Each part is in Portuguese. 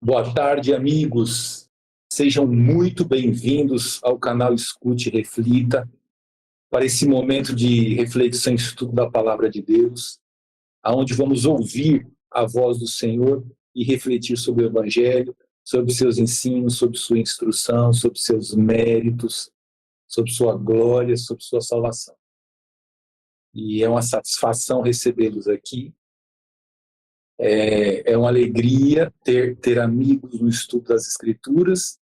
Boa tarde, amigos. Sejam muito bem-vindos ao canal Escute e Reflita para esse momento de reflexão e estudo da Palavra de Deus, onde vamos ouvir a voz do Senhor e refletir sobre o Evangelho, sobre seus ensinos, sobre sua instrução, sobre seus méritos, sobre sua glória, sobre sua salvação. E é uma satisfação recebê-los aqui. É uma alegria ter amigos no estudo das Escrituras,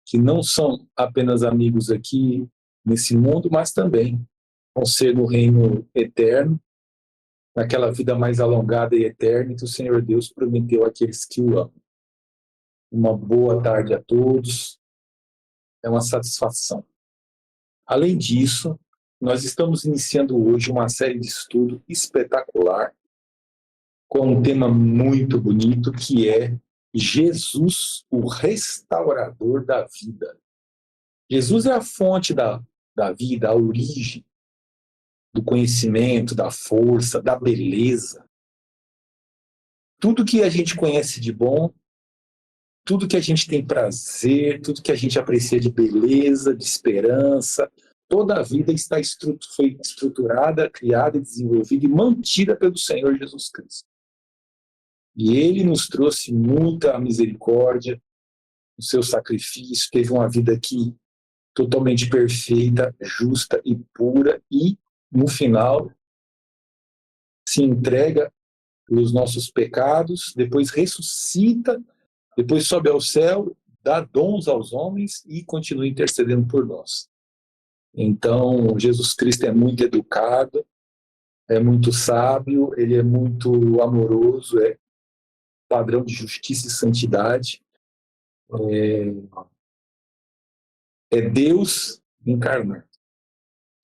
que não são apenas amigos aqui nesse mundo, mas também vão ser no reino eterno, naquela vida mais alongada e eterna que o Senhor Deus prometeu àqueles que o amam. Uma boa tarde a todos, é uma satisfação. Além disso, nós estamos iniciando hoje uma série de estudo espetacular, com um tema muito bonito, que é Jesus, o restaurador da vida. Jesus é a fonte da vida, a origem do conhecimento, da força, da beleza. Tudo que a gente conhece de bom, tudo que a gente tem prazer, tudo que a gente aprecia de beleza, de esperança, toda a vida foi estruturada, criada, desenvolvida e mantida pelo Senhor Jesus Cristo. E Ele nos trouxe muita misericórdia, o seu sacrifício, teve uma vida aqui totalmente perfeita, justa e pura, e no final se entrega pelos nossos pecados, depois ressuscita, depois sobe ao céu, dá dons aos homens e continua intercedendo por nós. Então, Jesus Cristo é muito educado, é muito sábio, ele é muito amoroso, é padrão de justiça e santidade. É Deus encarnado.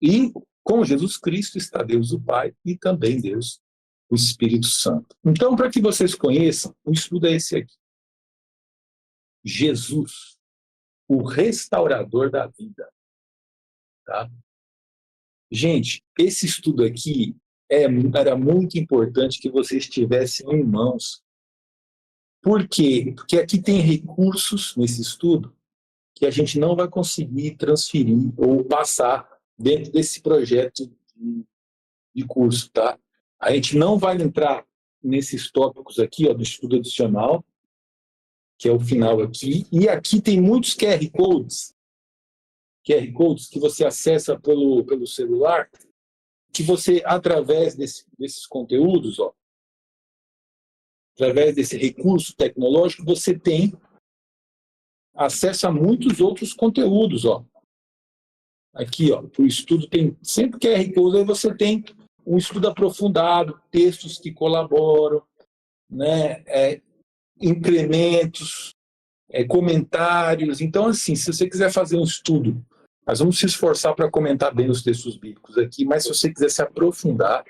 E com Jesus Cristo está Deus o Pai e também Deus o Espírito Santo. Então, para que vocês conheçam, o estudo é esse aqui. Jesus, o restaurador da vida. Tá? Gente, esse estudo aqui era muito importante que vocês tivessem em mãos. Por quê? Porque aqui tem recursos nesse estudo que a gente não vai conseguir transferir ou passar dentro desse projeto de curso, tá? A gente não vai entrar nesses tópicos aqui, ó, do estudo adicional, que é o final aqui, e aqui tem muitos QR Codes que você acessa pelo celular, que você, através desses conteúdos, ó, através desse recurso tecnológico, você tem acesso a muitos outros conteúdos, ó. Aqui, ó, o estudo tem sempre QR Code, aí você tem um estudo aprofundado, textos que colaboram, né, incrementos, comentários. Então, assim, se você quiser fazer um estudo, nós vamos se esforçar para comentar bem os textos bíblicos aqui, mas se você quiser se aprofundar,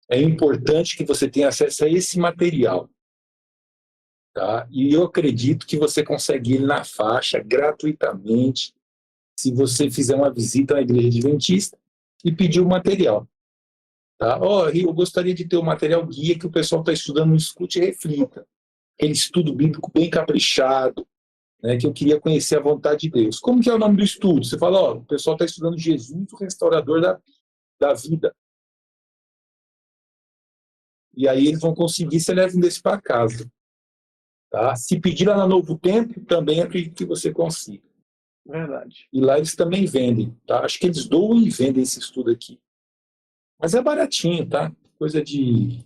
é importante que você tenha acesso a esse material. Tá? E eu acredito que você consegue ir na faixa gratuitamente, se você fizer uma visita à Igreja Adventista e pedir o material. Tá? Eu gostaria de ter o material guia que o pessoal está estudando no Escute e Reflita. Aquele estudo bíblico bem caprichado, né, que eu queria conhecer a vontade de Deus. Como que é o nome do estudo? Você fala, o pessoal está estudando Jesus, o restaurador da vida. E aí eles vão conseguir, você leva um desse para casa. Tá? Se pedir lá na Novo Tempo, também acredito que você consiga. Verdade. E lá eles também vendem. Tá? Acho que eles doam e vendem esse estudo aqui. Mas é baratinho, tá? Coisa de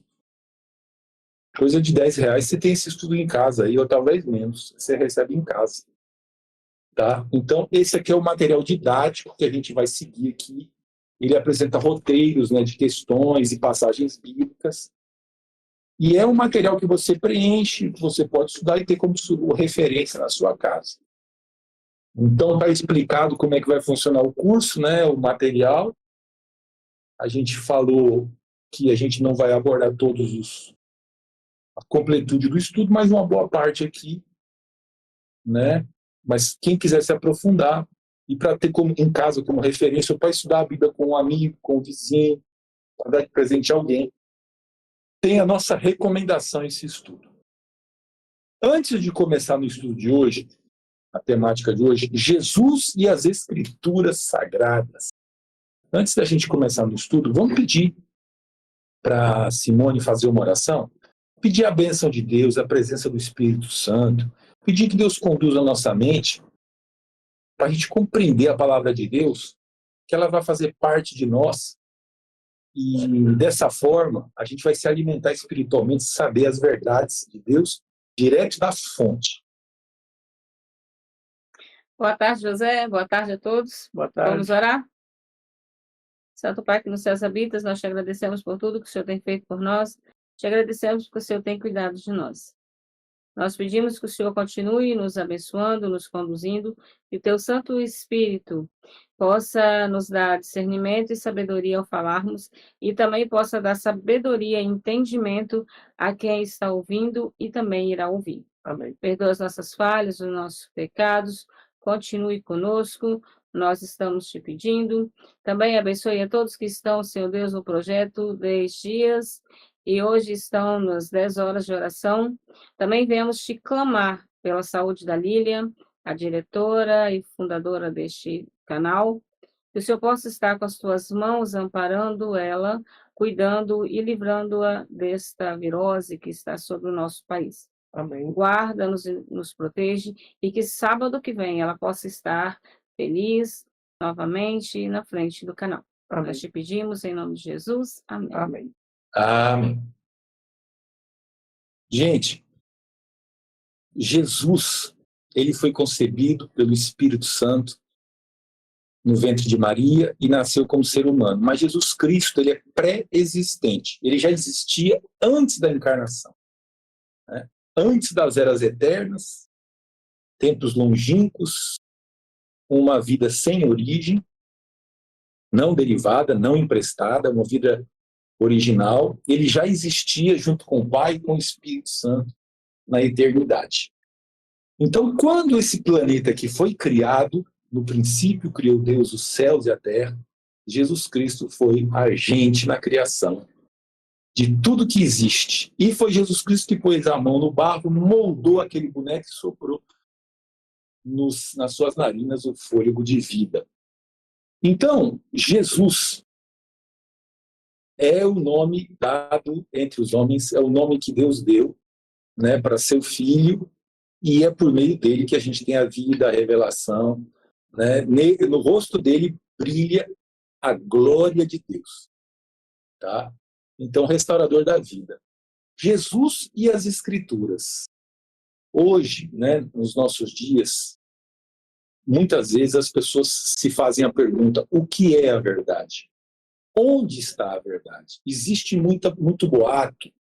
R$10 você tem esse estudo em casa aí, ou talvez menos, você recebe em casa. Tá? Então, esse aqui é o material didático que a gente vai seguir aqui. Ele apresenta roteiros, né, de questões e passagens bíblicas. E é um material que você preenche, que você pode estudar e ter como referência na sua casa. Então, está explicado como é que vai funcionar o curso, né, o material. A gente falou que a gente não vai abordar a completude do estudo, mas uma boa parte aqui, né? Mas quem quiser se aprofundar e para ter em casa como referência, ou para estudar a Bíblia com um amigo, com um vizinho, para dar de presente a alguém, tem a nossa recomendação esse estudo. Antes de começar no estudo de hoje, a temática de hoje, Jesus e as Escrituras Sagradas. Antes da gente começar no estudo, vamos pedir para Simone fazer uma oração? Pedir a bênção de Deus, a presença do Espírito Santo, pedir que Deus conduza a nossa mente para a gente compreender a palavra de Deus, que ela vai fazer parte de nós e dessa forma a gente vai se alimentar espiritualmente, saber as verdades de Deus direto da fonte. Boa tarde, José. Boa tarde a todos. Boa tarde. Vamos orar? Santo Pai que nos céus habitas, nós te agradecemos por tudo que o Senhor tem feito por nós. Te agradecemos porque o Senhor tem cuidado de nós. Nós pedimos que o Senhor continue nos abençoando, nos conduzindo, e o teu Santo Espírito possa nos dar discernimento e sabedoria ao falarmos, e também possa dar sabedoria e entendimento a quem está ouvindo e também irá ouvir. Amém. Perdoa as nossas falhas, os nossos pecados, continue conosco, nós estamos te pedindo. Também abençoe a todos que estão, Senhor Deus, no projeto 10 dias, e hoje estão nas 10 horas de oração. Também viemos te clamar pela saúde da Lília, a diretora e fundadora deste canal, que o Senhor possa estar com as tuas mãos, amparando ela, cuidando e livrando-a desta virose que está sobre o nosso país. Amém. Guarda-nos e nos protege, e que sábado que vem ela possa estar feliz novamente na frente do canal. Amém. Nós te pedimos em nome de Jesus. Amém. Amém. Amém. Gente, Jesus, ele foi concebido pelo Espírito Santo no ventre de Maria e nasceu como ser humano. Mas Jesus Cristo, ele é pré-existente. Ele já existia antes da encarnação, né? Antes das eras eternas, tempos longínquos, uma vida sem origem, não derivada, não emprestada, uma vida original. Ele já existia junto com o Pai e com o Espírito Santo na eternidade. Então, quando esse planeta aqui foi criado, no princípio criou Deus os céus e a terra, Jesus Cristo foi agente na criação de tudo que existe. E foi Jesus Cristo que pôs a mão no barro, moldou aquele boneco e soprou nas suas narinas o fôlego de vida. Então, Jesus é o nome dado entre os homens, é o nome que Deus deu, né, para seu filho, e é por meio dele que a gente tem a vida, a revelação, né? No rosto dele brilha a glória de Deus, tá? Então, restaurador da vida. Jesus e as Escrituras. Hoje, né, nos nossos dias, muitas vezes as pessoas se fazem a pergunta: o que é a verdade? Onde está a verdade? Existe muito boato,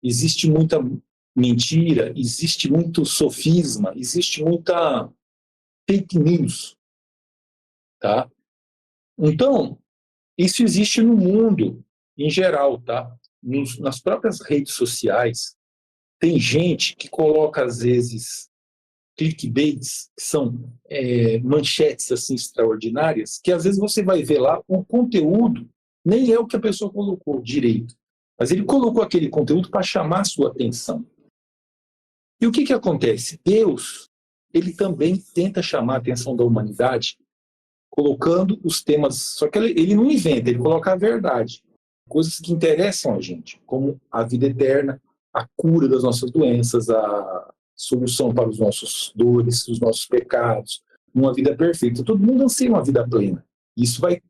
existe muita mentira, existe muito sofisma, existe muita fake news, tá? Então, isso existe no mundo em geral, tá? Nas próprias redes sociais, tem gente que coloca, às vezes, clickbaits, que são manchetes assim extraordinárias, que às vezes você vai ver lá, o conteúdo nem é o que a pessoa colocou direito, mas ele colocou aquele conteúdo para chamar a sua atenção. E o que acontece? Deus, ele também tenta chamar a atenção da humanidade, colocando os temas, só que ele não inventa, ele coloca a verdade, coisas que interessam a gente, como a vida eterna, a cura das nossas doenças, a solução para os nossos dores, os nossos pecados, uma vida perfeita. Todo mundo anseia uma vida plena. Isso vai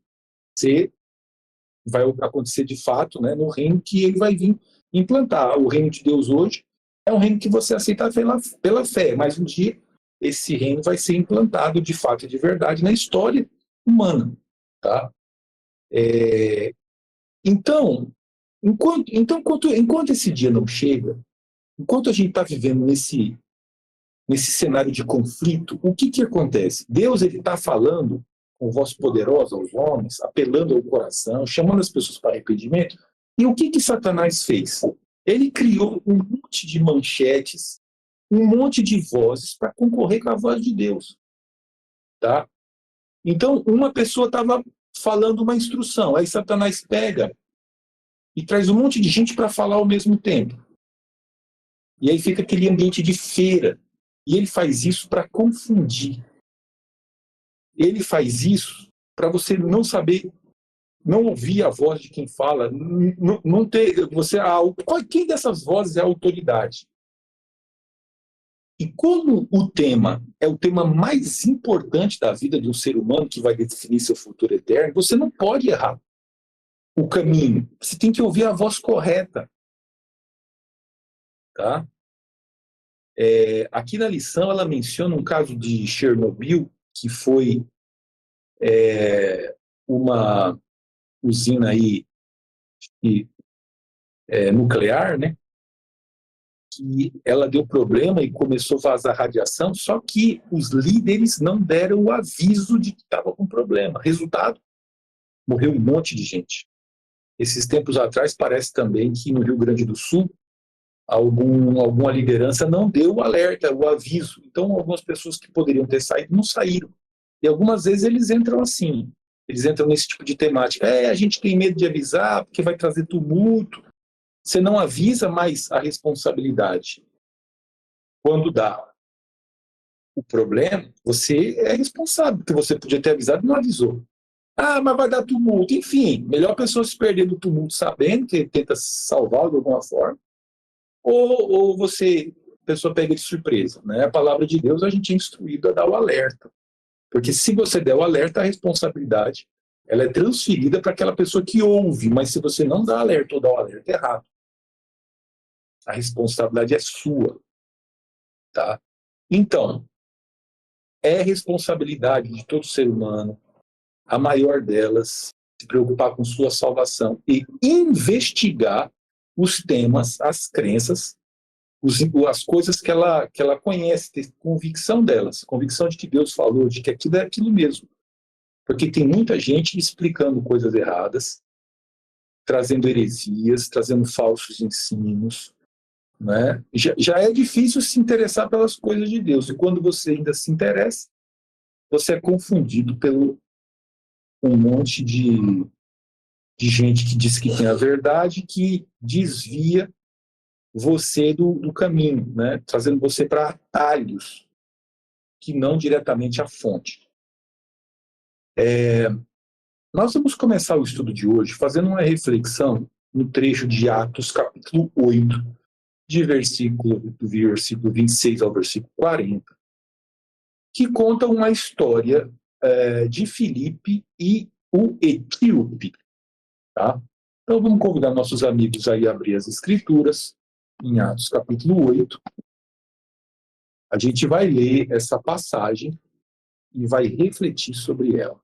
acontecer de fato, né, no reino que ele vai vir implantar. O reino de Deus hoje é um reino que você aceita pela fé, mas um dia esse reino vai ser implantado de fato e de verdade na história humana, tá? Então, enquanto esse dia não chega, enquanto a gente está vivendo nesse cenário de conflito, o que acontece? Deus está falando com voz poderosa aos homens, apelando ao coração, chamando as pessoas para arrependimento. E o que Satanás fez? Ele criou um monte de manchetes, um monte de vozes para concorrer com a voz de Deus. Tá? Então, uma pessoa estava falando uma instrução, aí Satanás pega e traz um monte de gente para falar ao mesmo tempo. E aí fica aquele ambiente de feira. E ele faz isso para confundir. Ele faz isso para você não saber, não ouvir a voz de quem fala, não ter, quem dessas vozes é a autoridade. E como o tema é o tema mais importante da vida de um ser humano que vai definir seu futuro eterno, você não pode errar o caminho. Você tem que ouvir a voz correta. Tá? Aqui na lição ela menciona um caso de Chernobyl, que foi uma usina aí, nuclear, né? Que ela deu problema e começou a vazar radiação, só que os líderes não deram o aviso de que estava com problema. Resultado, morreu um monte de gente. Esses tempos atrás, parece também que no Rio Grande do Sul, alguma liderança não deu o alerta, o aviso. Então, algumas pessoas que poderiam ter saído, não saíram. E algumas vezes eles entram assim, eles entram nesse tipo de temática. A gente tem medo de avisar, porque vai trazer tumulto. Você não avisa, mas a responsabilidade, quando dá o problema, você é responsável, porque você podia ter avisado e não avisou. Mas vai dar tumulto. Enfim, melhor a pessoa se perder do tumulto sabendo que tenta salvar de alguma forma, ou a pessoa pega de surpresa. Né? A palavra de Deus, a gente é instruído a dar o alerta. Porque se você der o alerta, a responsabilidade ela é transferida para aquela pessoa que ouve, mas se você não dá alerta ou dá o alerta errado, a responsabilidade é sua. Tá? Então, é responsabilidade de todo ser humano, a maior delas, se preocupar com sua salvação e investigar os temas, as crenças, as coisas que ela conhece, ter convicção delas, convicção de que Deus falou, de que aquilo é aquilo mesmo. Porque tem muita gente explicando coisas erradas, trazendo heresias, trazendo falsos ensinos. Né? Já é difícil se interessar pelas coisas de Deus. E quando você ainda se interessa, você é confundido pelo um monte de gente que diz que tem a verdade, que desvia você do caminho, né? Trazendo você para atalhos que não diretamente à fonte. Nós vamos começar o estudo de hoje fazendo uma reflexão no trecho de Atos, capítulo 8, do versículo 26 ao versículo 40, que conta uma história de Filipe e o etíope. Tá? Então vamos convidar nossos amigos aí a abrir as escrituras, em Atos capítulo 8. A gente vai ler essa passagem e vai refletir sobre ela.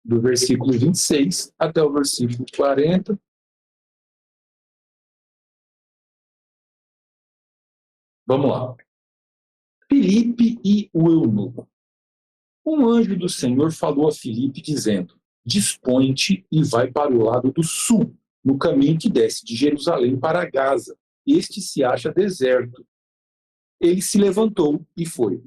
Do versículo 26 até o versículo 40. Vamos lá. Filipe e o eunuco. Um anjo do Senhor falou a Filipe, dizendo: dispõe-te e vai para o lado do sul, no caminho que desce de Jerusalém para Gaza. Este se acha deserto. Ele se levantou e foi.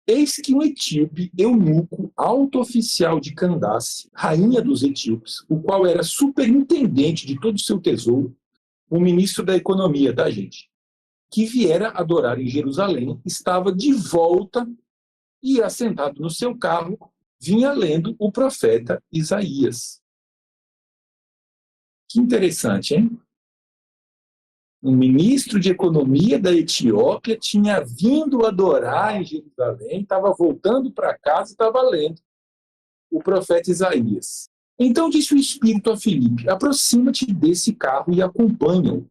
Eis que um etíope, eunuco, alto oficial de Candace, rainha dos etíopes, o qual era superintendente de todo o seu tesouro, o ministro da economia, tá, gente? Que viera adorar em Jerusalém, estava de volta e, assentado no seu carro, vinha lendo o profeta Isaías. Que interessante, hein? Um ministro de economia da Etiópia tinha vindo adorar em Jerusalém, estava voltando para casa e estava lendo o profeta Isaías. Então disse o Espírito a Filipe: aproxima-te desse carro e acompanha-o.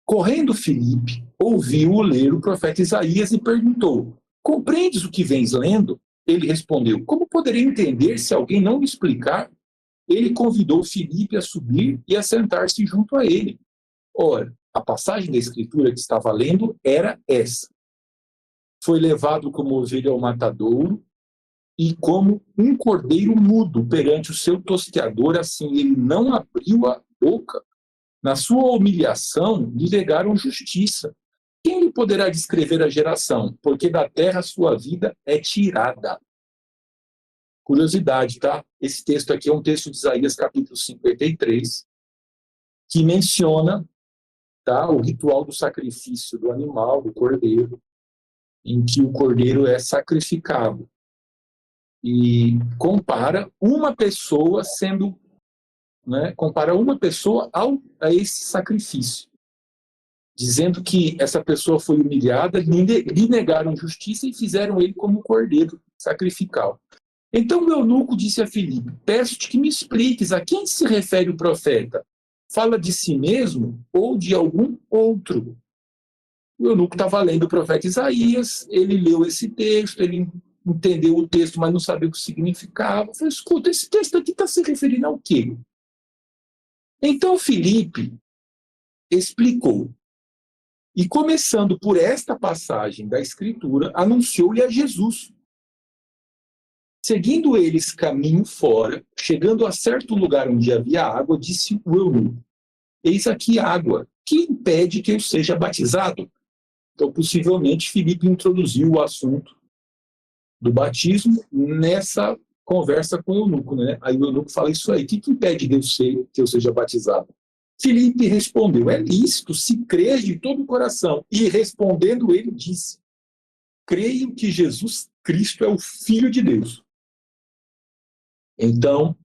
Correndo Filipe, ouviu-o ler o profeta Isaías e perguntou: compreendes o que vens lendo? Ele respondeu: como poderei entender se alguém não me explicar? Ele convidou Filipe a subir e a sentar-se junto a ele. Ora, a passagem da Escritura que estava lendo era essa: foi levado como ovelha ao matadouro, e como um cordeiro mudo perante o seu tosqueador, assim ele não abriu a boca. Na sua humilhação, lhe negaram justiça. Quem lhe poderá descrever a geração? Porque da terra sua vida é tirada. Curiosidade, tá? Esse texto aqui é um texto de Isaías, capítulo 53. que menciona, tá, o ritual do sacrifício do animal, do cordeiro, em que o cordeiro é sacrificado. E compara uma pessoa sendo, né, compara uma pessoa a esse sacrifício, dizendo que essa pessoa foi humilhada, lhe negaram justiça e fizeram ele como cordeiro sacrificial. Então o eunuco disse a Filipe: peço-te que me expliques a quem se refere o profeta. Fala de si mesmo ou de algum outro? O eunuco estava lendo o profeta Isaías, ele leu esse texto, ele entendeu o texto, mas não sabia o que significava. Falei: escuta, esse texto aqui está se referindo ao quê? Então Filipe explicou. E começando por esta passagem da Escritura, anunciou-lhe a Jesus. Seguindo eles caminho fora, chegando a certo lugar onde havia água, disse o eunuco: eis aqui água, que impede que eu seja batizado? Então, possivelmente, Filipe introduziu o assunto do batismo nessa conversa com o eunuco, né? Aí o eunuco fala isso aí: o que impede que eu seja batizado? Filipe respondeu: é lícito, se crês de todo o coração. E respondendo ele, disse: creio que Jesus Cristo é o Filho de Deus. Então,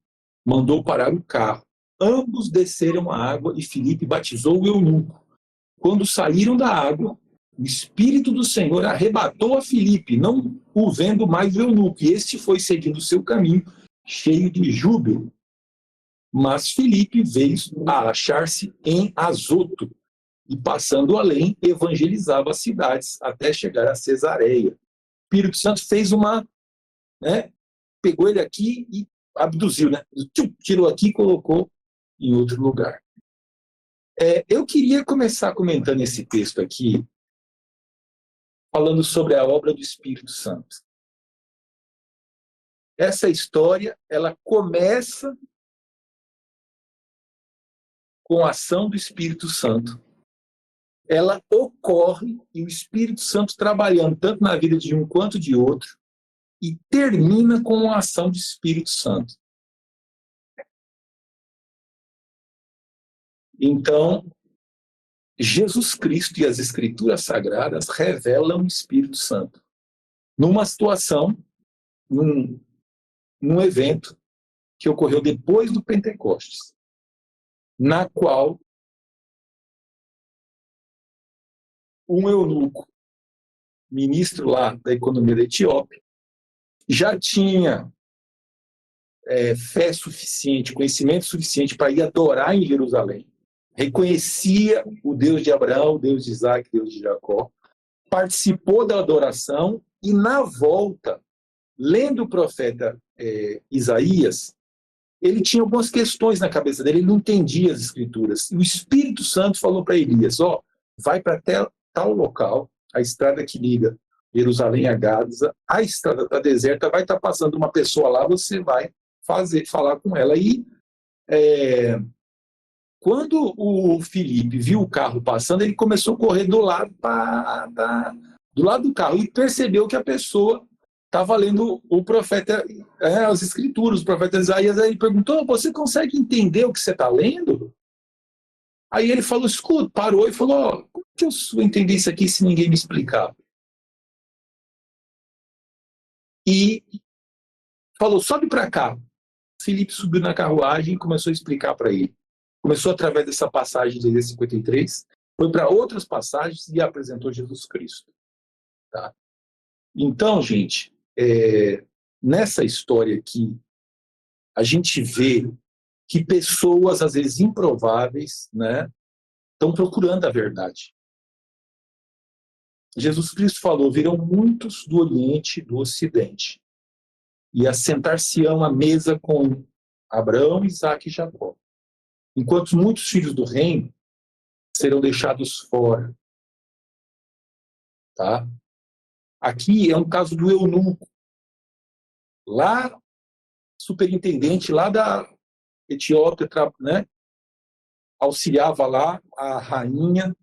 mandou parar o carro. Ambos desceram a água e Filipe batizou o eunuco. Quando saíram da água, o Espírito do Senhor arrebatou a Filipe, não o vendo mais o eunuco, e este foi seguindo o seu caminho, cheio de júbilo. Mas Filipe veio a achar-se em Azoto, e passando além, evangelizava as cidades, até chegar a Cesareia. O Espírito Santo fez uma, né, pegou ele aqui e abduziu, né? Tirou aqui e colocou em outro lugar. Eu queria começar comentando esse texto aqui, falando sobre a obra do Espírito Santo. Essa história, ela começa com a ação do Espírito Santo. Ela ocorre e o Espírito Santo trabalhando tanto na vida de um quanto de outro, e termina com a ação do Espírito Santo. Então, Jesus Cristo e as Escrituras Sagradas revelam o Espírito Santo numa situação, num evento que ocorreu depois do Pentecostes, na qual um eunuco, ministro lá da economia da Etiópia, já tinha fé suficiente, conhecimento suficiente para ir adorar em Jerusalém, reconhecia o Deus de Abraão, o Deus de Isaac, o Deus de Jacó, participou da adoração e, na volta, lendo o profeta Isaías, ele tinha algumas questões na cabeça dele, ele não entendia as escrituras. E o Espírito Santo falou para Elias: vai para tal local, a estrada que liga Jerusalém a Gaza, a estrada está deserta, vai estar passando uma pessoa lá, você vai falar com ela. E quando o Filipe viu o carro passando, ele começou a correr do lado do carro e percebeu que a pessoa estava lendo o profeta, as escrituras, o profeta Isaías. Aí ele perguntou: você consegue entender o que você está lendo? Aí ele falou: escuta, parou e falou: como que eu vou entender isso aqui se ninguém me explicar? E falou: sobe para cá. Filipe subiu na carruagem e começou a explicar para ele. Começou através dessa passagem de Isaías 53, foi para outras passagens e apresentou Jesus Cristo. Tá? Então, gente, nessa história aqui, a gente vê que pessoas, às vezes improváveis, né, estão procurando a verdade. Jesus Cristo falou: virão muitos do Oriente e do Ocidente, e assentar-se-ão à mesa com Abraão, Isaque e Jacó, enquanto muitos filhos do reino serão deixados fora. Tá? Aqui é um caso do eunuco, lá, superintendente lá da Etiópia, né? Auxiliava lá a rainha,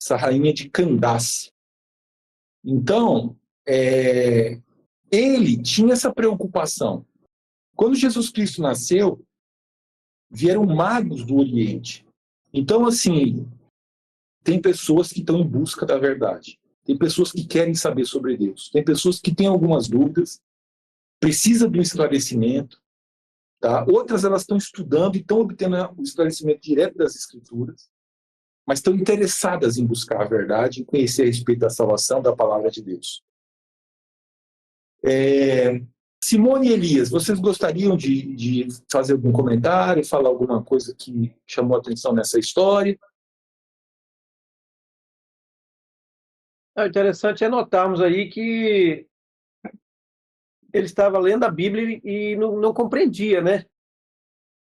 essa rainha de Candace. Então, ele tinha essa preocupação. Quando Jesus Cristo nasceu, vieram magos do Oriente. Então, assim, tem pessoas que estão em busca da verdade. Tem pessoas que querem saber sobre Deus. Tem pessoas que têm algumas dúvidas, precisam de um esclarecimento. Tá? Outras, elas estão estudando e estão obtendo o esclarecimento direto das Escrituras, mas estão interessadas em buscar a verdade, em conhecer a respeito da salvação, da palavra de Deus. Simone e Elias, vocês gostariam de fazer algum comentário, falar alguma coisa que chamou a atenção nessa história? O interessante é notarmos aí que ele estava lendo a Bíblia e não compreendia, né?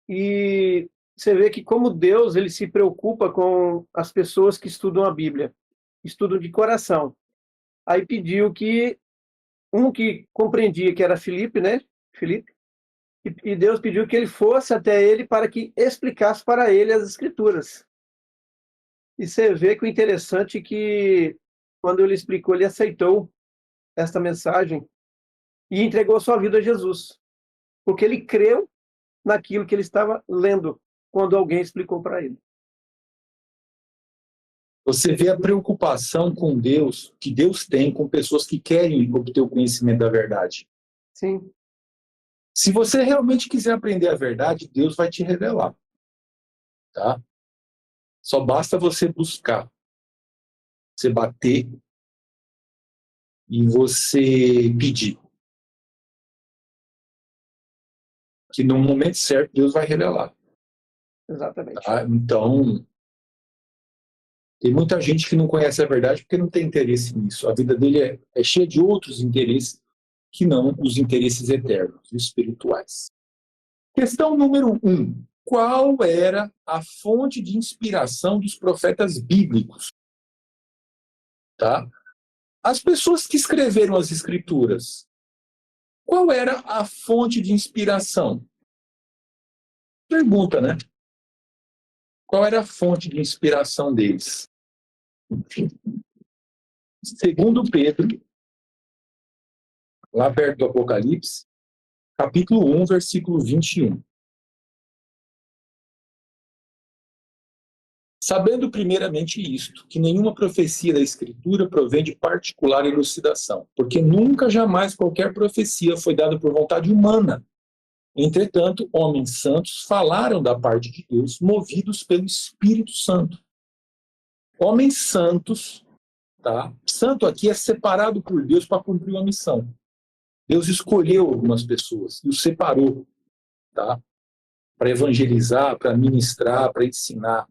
E você vê que como Deus ele se preocupa com as pessoas que estudam a Bíblia, estudam de coração. Aí pediu que um que compreendia, que era Filipe, né? Filipe, e Deus pediu que ele fosse até ele para que explicasse para ele as Escrituras. E você vê que o interessante é que quando ele explicou, ele aceitou esta mensagem e entregou sua vida a Jesus, porque ele creu naquilo que ele estava lendo quando alguém explicou para ele. Você vê a preocupação com Deus, que Deus tem com pessoas que querem obter o conhecimento da verdade. Sim. Se você realmente quiser aprender a verdade, Deus vai te revelar. Tá? Só basta você buscar, você bater e você pedir. Que no momento certo Deus vai revelar. Exatamente. Tá? Então, tem muita gente que não conhece a verdade porque não tem interesse nisso. A vida dele é cheia de outros interesses que não os interesses eternos, espirituais. Questão número 1. Qual era a fonte de inspiração dos profetas bíblicos? Tá? As pessoas que escreveram as escrituras, qual era a fonte de inspiração? Pergunta, né? Qual era a fonte de inspiração deles? Segundo Pedro, lá perto do Apocalipse, capítulo 1, versículo 21. Sabendo primeiramente isto, que nenhuma profecia da Escritura provém de particular elucidação, porque nunca jamais qualquer profecia foi dada por vontade humana. Entretanto, homens santos falaram da parte de Deus, movidos pelo Espírito Santo. Homens santos, tá? Santo aqui é separado por Deus para cumprir uma missão. Deus escolheu algumas pessoas e os separou, tá? Para evangelizar, para ministrar, para ensinar.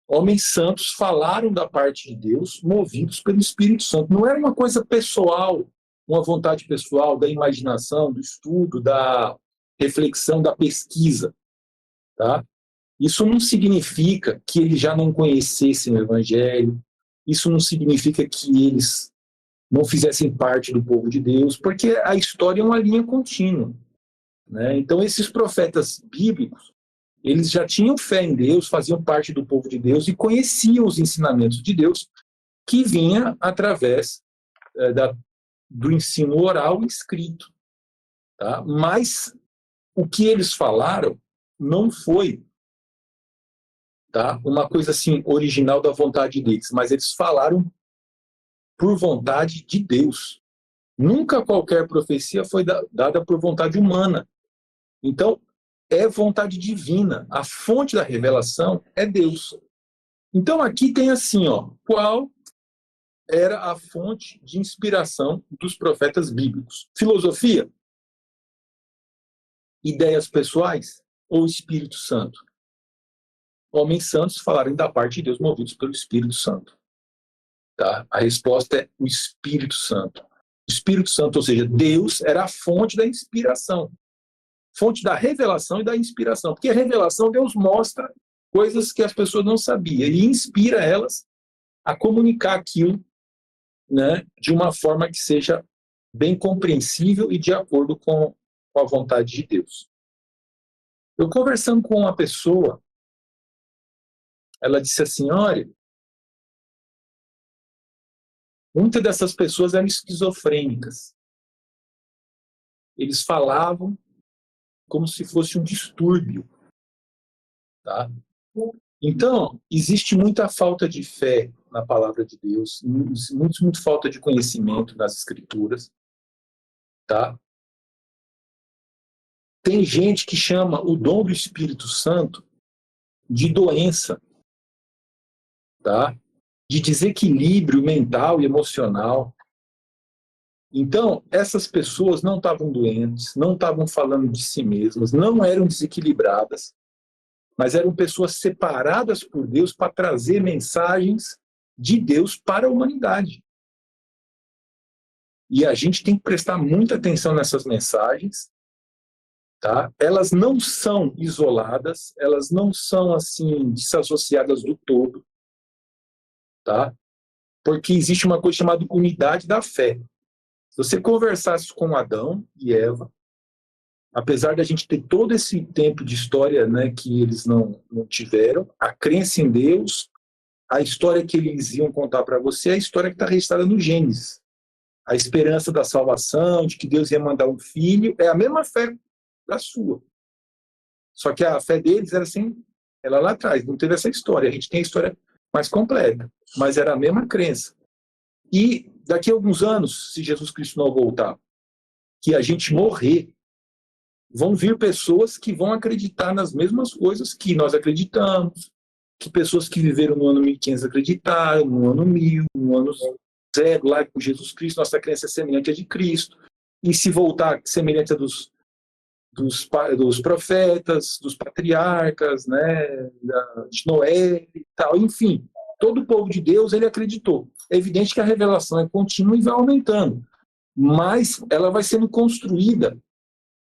Homens santos falaram da parte de Deus, movidos pelo Espírito Santo. Não era uma coisa pessoal, uma vontade pessoal, da imaginação, do estudo, da reflexão, da pesquisa. Tá? Isso não significa que eles já não conhecessem o Evangelho, isso não significa que eles não fizessem parte do povo de Deus, porque a história é uma linha contínua. Né? Então, esses profetas bíblicos, eles já tinham fé em Deus, faziam parte do povo de Deus e conheciam os ensinamentos de Deus que vinha através do ensino oral e escrito. Tá? Mas o que eles falaram não foi, tá, uma coisa assim original da vontade deles, mas eles falaram por vontade de Deus. Nunca qualquer profecia foi dada por vontade humana. Então, é vontade divina. A fonte da revelação é Deus. Então aqui tem assim, ó, qual era a fonte de inspiração dos profetas bíblicos? Filosofia? Ideias pessoais? Ou Espírito Santo? Homens santos falaram da parte de Deus, movidos pelo Espírito Santo. Tá? A resposta é o Espírito Santo. O Espírito Santo, ou seja, Deus era a fonte da inspiração. Fonte da revelação e da inspiração. Porque a revelação, Deus mostra coisas que as pessoas não sabiam e inspira elas a comunicar aquilo, né, de uma forma que seja bem compreensível e de acordo com a vontade de Deus. Eu conversando com uma pessoa, ela disse assim, olha, muitas dessas pessoas eram esquizofrênicas. Eles falavam como se fosse um distúrbio. Tá? Então, existe muita falta de fé na palavra de Deus, muito falta de conhecimento nas escrituras, tá? Tem gente que chama o dom do Espírito Santo de doença, tá? De desequilíbrio mental e emocional. Então, essas pessoas não estavam doentes, não estavam falando de si mesmas, não eram desequilibradas, mas eram pessoas separadas por Deus para trazer mensagens de Deus para a humanidade. E a gente tem que prestar muita atenção nessas mensagens, tá? Elas não são isoladas, elas não são assim desassociadas do todo, tá? Porque existe uma coisa chamada unidade da fé. Se você conversasse com Adão e Eva, apesar da gente ter todo esse tempo de história, né, que eles não tiveram, a crença em Deus, a história que eles iam contar para você é a história que está registrada no Gênesis. A esperança da salvação, de que Deus ia mandar um filho, é a mesma fé da sua. Só que a fé deles era assim, ela lá atrás, não teve essa história. A gente tem a história mais completa, mas era a mesma crença. E daqui a alguns anos, se Jesus Cristo não voltar, que a gente morrer, vão vir pessoas que vão acreditar nas mesmas coisas que nós acreditamos, que pessoas que viveram no ano 1500 acreditaram, no ano 1000, no ano 0, lá com Jesus Cristo, nossa crença é semelhante à de Cristo. E se voltar semelhante à dos profetas, dos patriarcas, né, de Noé e tal, enfim, todo o povo de Deus ele acreditou. É evidente que a revelação é contínua e vai aumentando, mas ela vai sendo construída,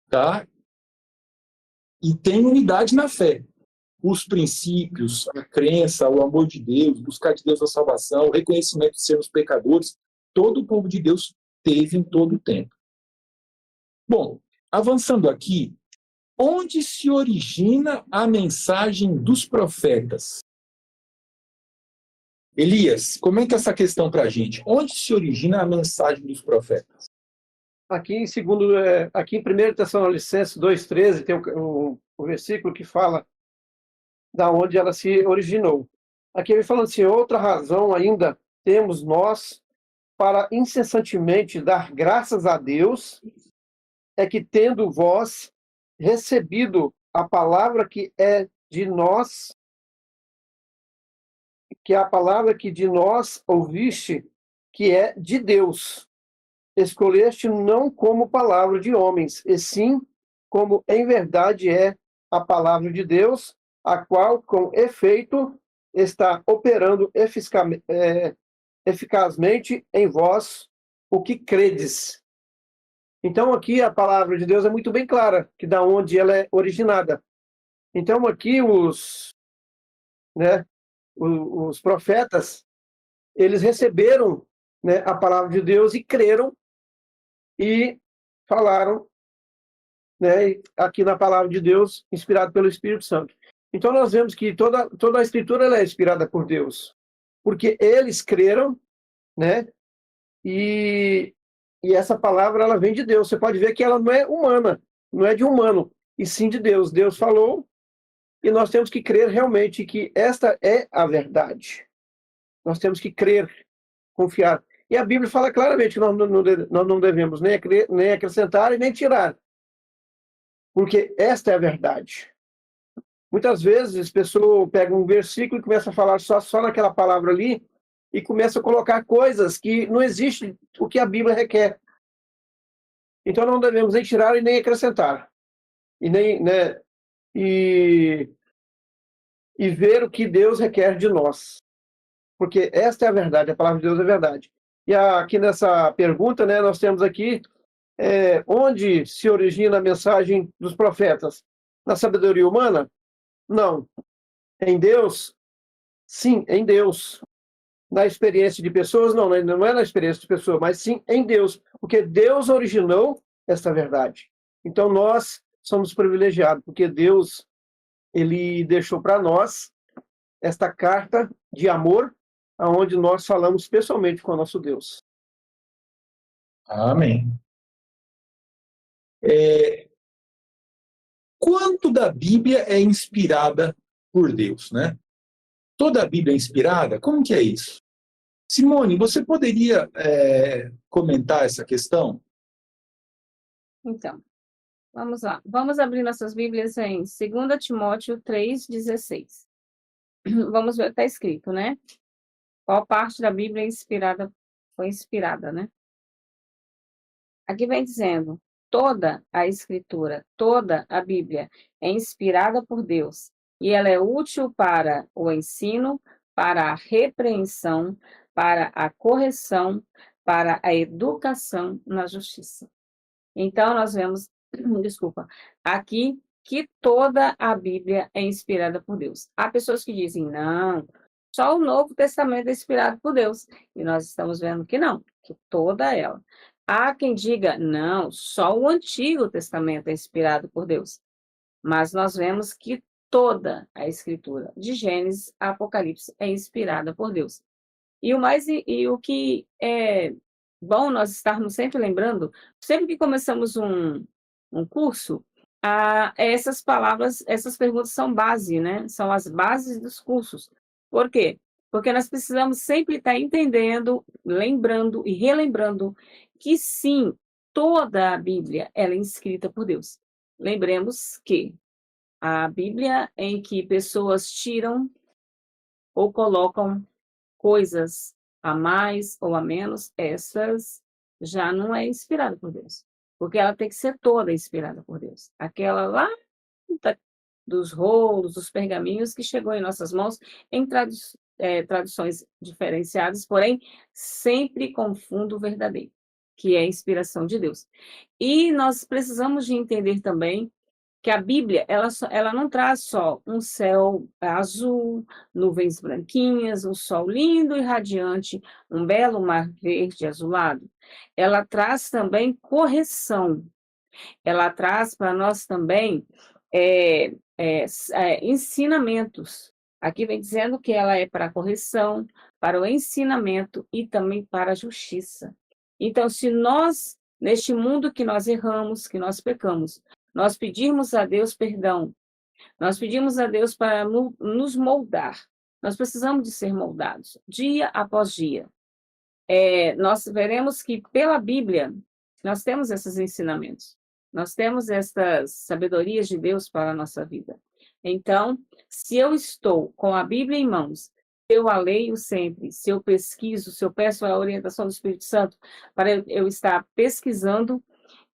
tá? E tem unidade na fé. Os princípios, a crença, o amor de Deus, buscar de Deus a salvação, o reconhecimento de sermos pecadores, todo o povo de Deus teve em todo o tempo. Bom, avançando aqui, onde se origina a mensagem dos profetas? Elias, comenta essa questão para a gente. Onde se origina a mensagem dos profetas? Aqui em 1 Tessalonicenses 2,13 tem o versículo que fala da onde ela se originou. Aqui ele falando assim, outra razão ainda temos nós para incessantemente dar graças a Deus é que tendo vós recebido a palavra que é de nós, que é a palavra que de nós ouviste, que é de Deus, escolheste não como palavra de homens, e sim como em verdade é a palavra de Deus, a qual com efeito está operando eficazmente em vós o que credes. Então aqui a palavra de Deus é muito bem clara, que da onde ela é originada. Então aqui os profetas, eles receberam, né, a palavra de Deus e creram e falaram, né, aqui na palavra de Deus, inspirado pelo Espírito Santo. Então nós vemos que toda a Escritura ela é inspirada por Deus, porque eles creram, né, e essa palavra ela vem de Deus. Você pode ver que ela não é humana, não é de humano, e sim de Deus. Deus falou e nós temos que crer realmente que esta é a verdade. Nós temos que crer, confiar. E a Bíblia fala claramente que nós não devemos nem acrescentar e nem tirar, porque esta é a verdade. Muitas vezes a pessoa pega um versículo e começa a falar só naquela palavra ali e começa a colocar coisas que não existem o que a Bíblia requer. Então não devemos nem tirar e nem acrescentar. E nem, né, e ver o que Deus requer de nós. Porque esta é a verdade, a palavra de Deus é a verdade. E aqui nessa pergunta, né, nós temos aqui onde se origina a mensagem dos profetas? Na sabedoria humana? Não. Em Deus? Sim, em Deus. Na experiência de pessoas? Não é na experiência de pessoas, mas sim em Deus. Porque Deus originou esta verdade. Então nós somos privilegiados, porque Deus ele deixou para nós esta carta de amor, aonde nós falamos pessoalmente com o nosso Deus. Amém. Quanto da Bíblia é inspirada por Deus, né? Toda a Bíblia é inspirada? Como que é isso? Simone, você poderia comentar essa questão? Então, vamos lá. Vamos abrir nossas Bíblias em 2 Timóteo 3,16. Vamos ver o que está escrito, né? Qual parte da Bíblia foi inspirada, né? Aqui vem dizendo, toda a Escritura, toda a Bíblia é inspirada por Deus e ela é útil para o ensino, para a repreensão, para a correção, para a educação na justiça. Então, nós vemos, desculpa, aqui que toda a Bíblia é inspirada por Deus. Há pessoas que dizem, não, só o Novo Testamento é inspirado por Deus. E nós estamos vendo que não, que toda ela. Há quem diga, não, só o Antigo Testamento é inspirado por Deus. Mas nós vemos que toda a Escritura, de Gênesis a Apocalipse, é inspirada por Deus. E o que é bom nós estarmos sempre lembrando, sempre que começamos um curso, essas palavras, essas perguntas são base, né? São as bases dos cursos. Por quê? Porque nós precisamos sempre estar entendendo, lembrando e relembrando que sim, toda a Bíblia ela é escrita por Deus. Lembremos que a Bíblia em que pessoas tiram ou colocam coisas a mais ou a menos, essas já não é inspirada por Deus. Porque ela tem que ser toda inspirada por Deus. Aquela lá dos rolos, dos pergaminhos que chegou em nossas mãos em traduções diferenciadas, porém sempre com fundo verdadeiro, que é a inspiração de Deus. E nós precisamos de entender também que a Bíblia, ela não traz só um céu azul, nuvens branquinhas, um sol lindo e radiante, um belo mar verde azulado. Ela traz também correção. Ela traz para nós também ensinamentos. Aqui vem dizendo que ela é para a correção, para o ensinamento e também para a justiça. Então, se nós, neste mundo que nós erramos, que nós pecamos, nós pedirmos a Deus perdão, nós pedimos a Deus para nos moldar. Nós precisamos de ser moldados, dia após dia. Nós veremos que pela Bíblia, nós temos esses ensinamentos. Nós temos estas sabedorias de Deus para a nossa vida. Então, se eu estou com a Bíblia em mãos, se eu a leio sempre, se eu pesquiso, se eu peço a orientação do Espírito Santo para eu estar pesquisando,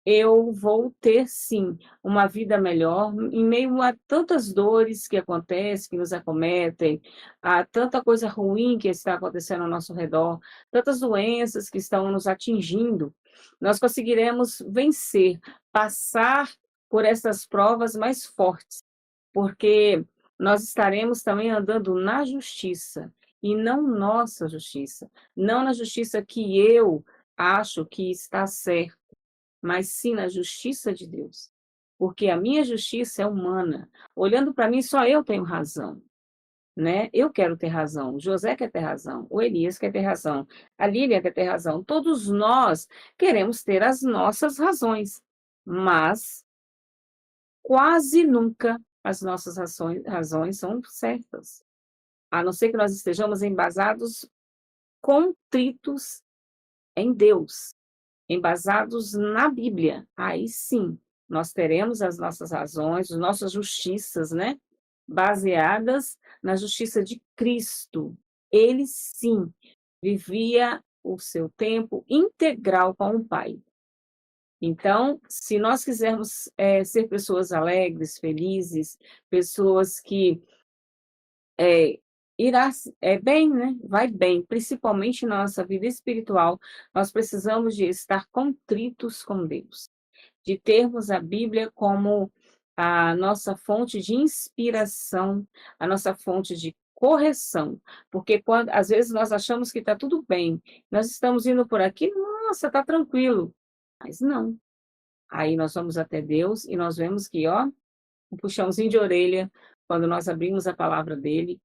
eu vou ter, sim, uma vida melhor, em meio a tantas dores que acontecem, que nos acometem, a tanta coisa ruim que está acontecendo ao nosso redor, tantas doenças que estão nos atingindo, nós conseguiremos vencer, passar por essas provas mais fortes, porque nós estaremos também andando na justiça, e não nossa justiça, não na justiça que eu acho que está certa, mas sim na justiça de Deus. Porque a minha justiça é humana. Olhando para mim, só eu tenho razão, né? Eu quero ter razão, o José quer ter razão, o Elias quer ter razão, a Lília quer ter razão. Todos nós queremos ter as nossas razões, mas quase nunca as nossas razões são certas. A não ser que nós estejamos embasados, contritos em Deus, embasados na Bíblia, aí sim, nós teremos as nossas razões, as nossas justiças, né? Baseadas na justiça de Cristo. Ele sim vivia o seu tempo integral com o Pai. Então, se nós quisermos ser pessoas alegres, felizes, pessoas que irá bem, né? Vai bem, principalmente na nossa vida espiritual, nós precisamos de estar contritos com Deus, de termos a Bíblia como a nossa fonte de inspiração, a nossa fonte de correção, porque às vezes nós achamos que está tudo bem, nós estamos indo por aqui, nossa, está tranquilo, mas não. Aí nós vamos até Deus e nós vemos que, ó, um puxãozinho de orelha, quando nós abrimos a palavra dele.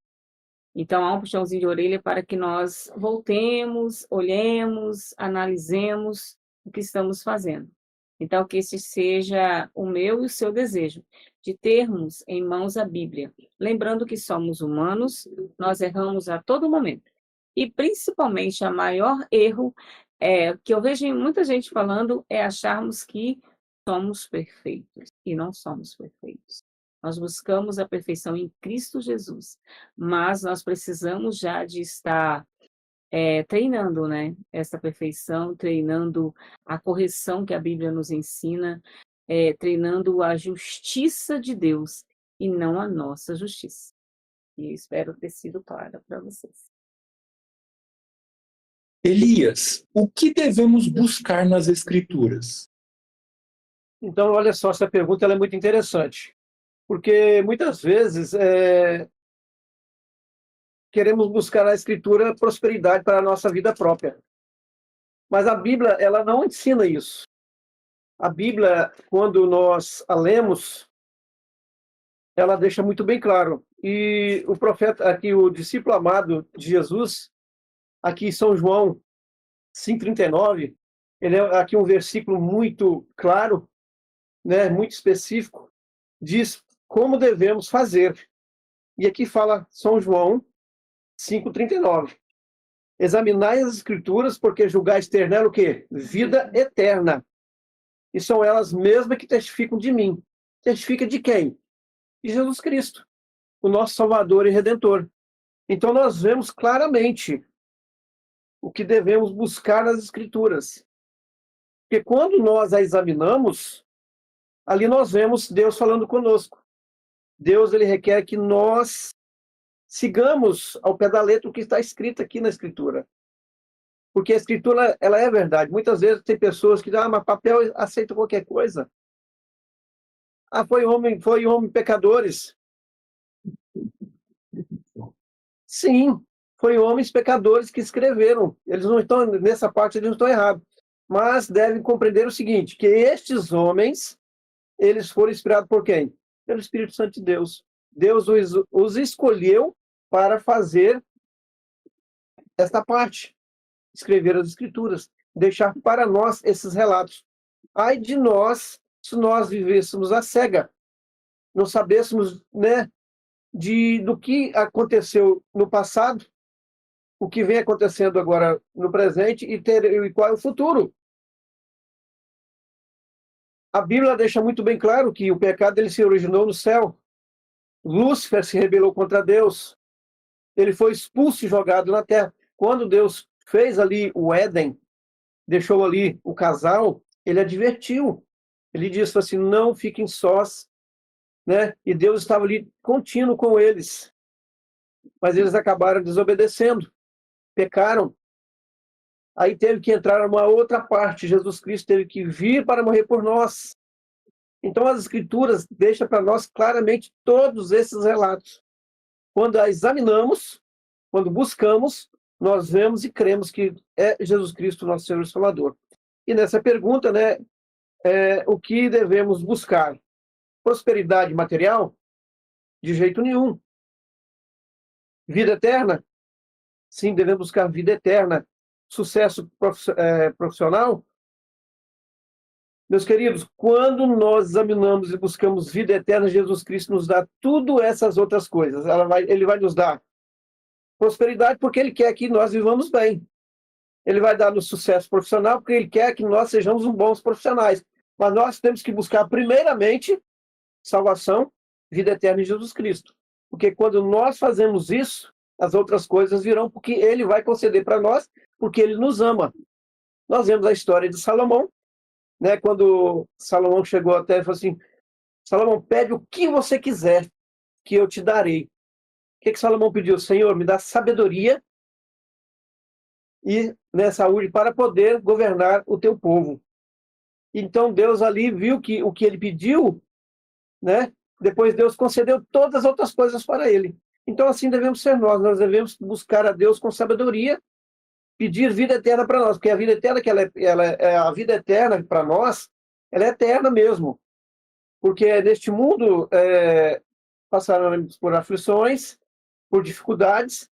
Então, há um puxãozinho de orelha para que nós voltemos, olhemos, analisemos o que estamos fazendo. Então, que esse seja o meu e o seu desejo, de termos em mãos a Bíblia. Lembrando que somos humanos, nós erramos a todo momento. E, principalmente, o maior erro que eu vejo muita gente falando é acharmos que somos perfeitos, e não somos perfeitos. Nós buscamos a perfeição em Cristo Jesus, mas nós precisamos já de estar treinando, né, essa perfeição, treinando a correção que a Bíblia nos ensina, treinando a justiça de Deus e não a nossa justiça. E espero ter sido clara para vocês. Elias, o que devemos buscar nas Escrituras? Então, olha só, essa pergunta ela é muito interessante, porque muitas vezes queremos buscar na Escritura prosperidade para a nossa vida própria. Mas a Bíblia, ela não ensina isso. A Bíblia, quando nós a lemos, ela deixa muito bem claro. E o profeta, aqui o discípulo amado de Jesus, aqui em São João 5,39, ele é aqui um versículo muito claro, né, muito específico, diz como devemos fazer. E aqui fala São João 5,39. Examinai as Escrituras, porque julgais ter nela o quê? Vida eterna. E são elas mesmas que testificam de mim. Testifica de quem? De Jesus Cristo, o nosso Salvador e Redentor. Então nós vemos claramente o que devemos buscar nas Escrituras. Porque quando nós a examinamos, ali nós vemos Deus falando conosco. Deus, ele requer que nós sigamos ao pé da letra o que está escrito aqui na Escritura. Porque a Escritura, ela é verdade. Muitas vezes tem pessoas que dizem, mas papel aceita qualquer coisa. Ah, foi homem pecadores. Sim, foi homens pecadores que escreveram. Eles não estão, nessa parte, eles não estão errados. Mas devem compreender o seguinte, que estes homens, eles foram inspirados por quem? Pelo Espírito Santo de Deus. Deus os escolheu para fazer esta parte, escrever as Escrituras, deixar para nós esses relatos. Ai de nós, se nós vivêssemos à cega, não sabêssemos, né, do que aconteceu no passado, o que vem acontecendo agora no presente e qual é o futuro. A Bíblia deixa muito bem claro que o pecado ele se originou no céu. Lúcifer se rebelou contra Deus. Ele foi expulso e jogado na terra. Quando Deus fez ali o Éden, deixou ali o casal, ele advertiu. Ele disse assim, não fiquem sós, né? E Deus estava ali contínuo com eles. Mas eles acabaram desobedecendo, pecaram. Aí teve que entrar uma outra parte. Jesus Cristo teve que vir para morrer por nós. Então as Escrituras deixam para nós claramente todos esses relatos. Quando a examinamos, quando buscamos, nós vemos e cremos que é Jesus Cristo, nosso Senhor e Salvador. E nessa pergunta, né, o que devemos buscar? Prosperidade material? De jeito nenhum. Vida eterna? Sim, devemos buscar vida eterna. Sucesso profissional? Meus queridos, quando nós examinamos e buscamos vida eterna, Jesus Cristo nos dá tudo essas outras coisas. Ele vai nos dar prosperidade porque Ele quer que nós vivamos bem. Ele vai dar-nos sucesso profissional porque Ele quer que nós sejamos bons profissionais. Mas nós temos que buscar primeiramente salvação, vida eterna em Jesus Cristo. Porque quando nós fazemos isso, as outras coisas virão porque Ele vai conceder para nós, porque Ele nos ama. Nós vemos a história de Salomão, né? Quando Salomão chegou até e falou assim, Salomão, pede o que você quiser, que eu te darei. O que Salomão pediu? Senhor, me dá sabedoria e, né, saúde para poder governar o teu povo. Então Deus ali viu que o que ele pediu, né? Depois Deus concedeu todas as outras coisas para ele. Então assim devemos ser nós devemos buscar a Deus com sabedoria, pedir vida eterna para nós, porque a vida eterna que ela é a vida eterna para nós, ela é eterna mesmo. Porque neste mundo passaremos por aflições, por dificuldades,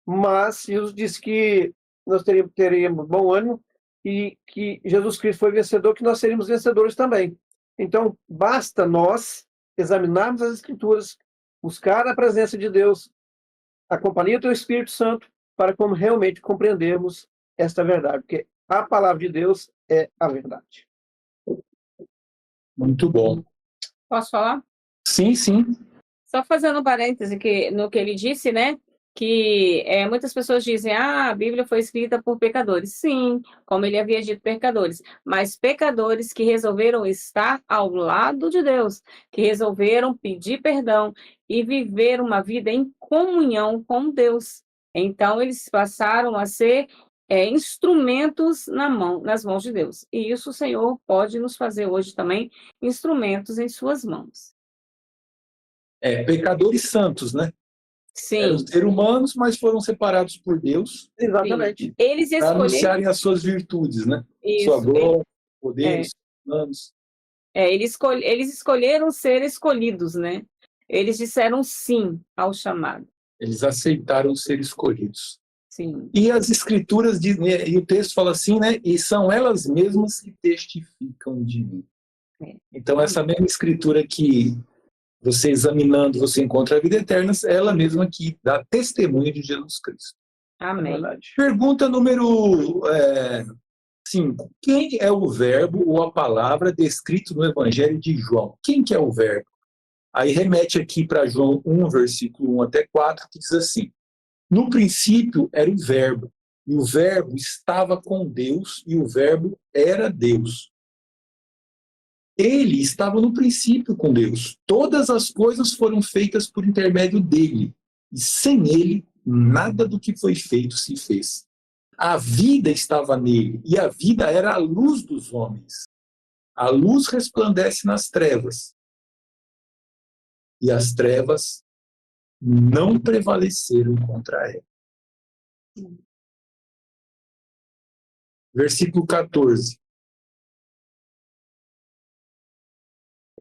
mas Jesus disse que nós teríamos bom ânimo e que Jesus Cristo foi vencedor, que nós seríamos vencedores também. Então, basta nós examinarmos as Escrituras, buscar a presença de Deus, a companhia do Espírito Santo, para como realmente compreendermos esta verdade, porque a palavra de Deus é a verdade. Muito bom. Posso falar? Sim, sim. Só fazendo um parêntese no que ele disse, né? Que muitas pessoas dizem, a Bíblia foi escrita por pecadores. Sim, como ele havia dito, pecadores. Mas pecadores que resolveram estar ao lado de Deus, que resolveram pedir perdão e viver uma vida em comunhão com Deus. Então, eles passaram a ser instrumentos nas mãos de Deus. E isso o Senhor pode nos fazer hoje também, instrumentos em suas mãos. Pecadores santos, né? Eram Sim. seres humanos, mas foram separados por Deus Exatamente. Eles para escolheram anunciarem as suas virtudes, né? Sua isso. glória, poder, É. os humanos. Eles escolheram ser escolhidos, né? Eles disseram sim ao chamado. Eles aceitaram ser escolhidos. Sim. E as escrituras dizem, e o texto fala assim, né? E são elas mesmas que testificam de mim. Então, essa mesma escritura que você examinando, você encontra a vida eterna, é ela mesma que dá testemunho de Jesus Cristo. Amém. Pergunta número 5. Quem é o verbo ou a palavra descrito no Evangelho de João? Quem que é o verbo? Aí remete aqui para João 1, versículo 1 até 4, que diz assim: no princípio era o verbo, e o verbo estava com Deus, e o verbo era Deus. Ele estava no princípio com Deus. Todas as coisas foram feitas por intermédio dele, e sem ele, nada do que foi feito se fez. A vida estava nele, e a vida era a luz dos homens. A luz resplandece nas trevas, e as trevas não prevaleceram contra ela. Versículo 14.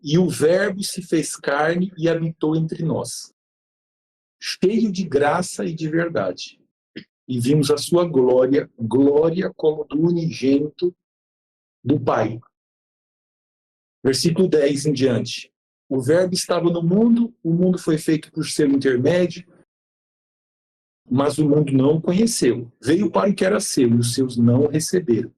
E o verbo se fez carne e habitou entre nós, cheio de graça e de verdade. E vimos a sua glória, glória como do unigênito do Pai. Versículo 10 em diante. O verbo estava no mundo, o mundo foi feito por seu intermédio, mas o mundo não o conheceu. Veio para o que era seu, e os seus não o receberam.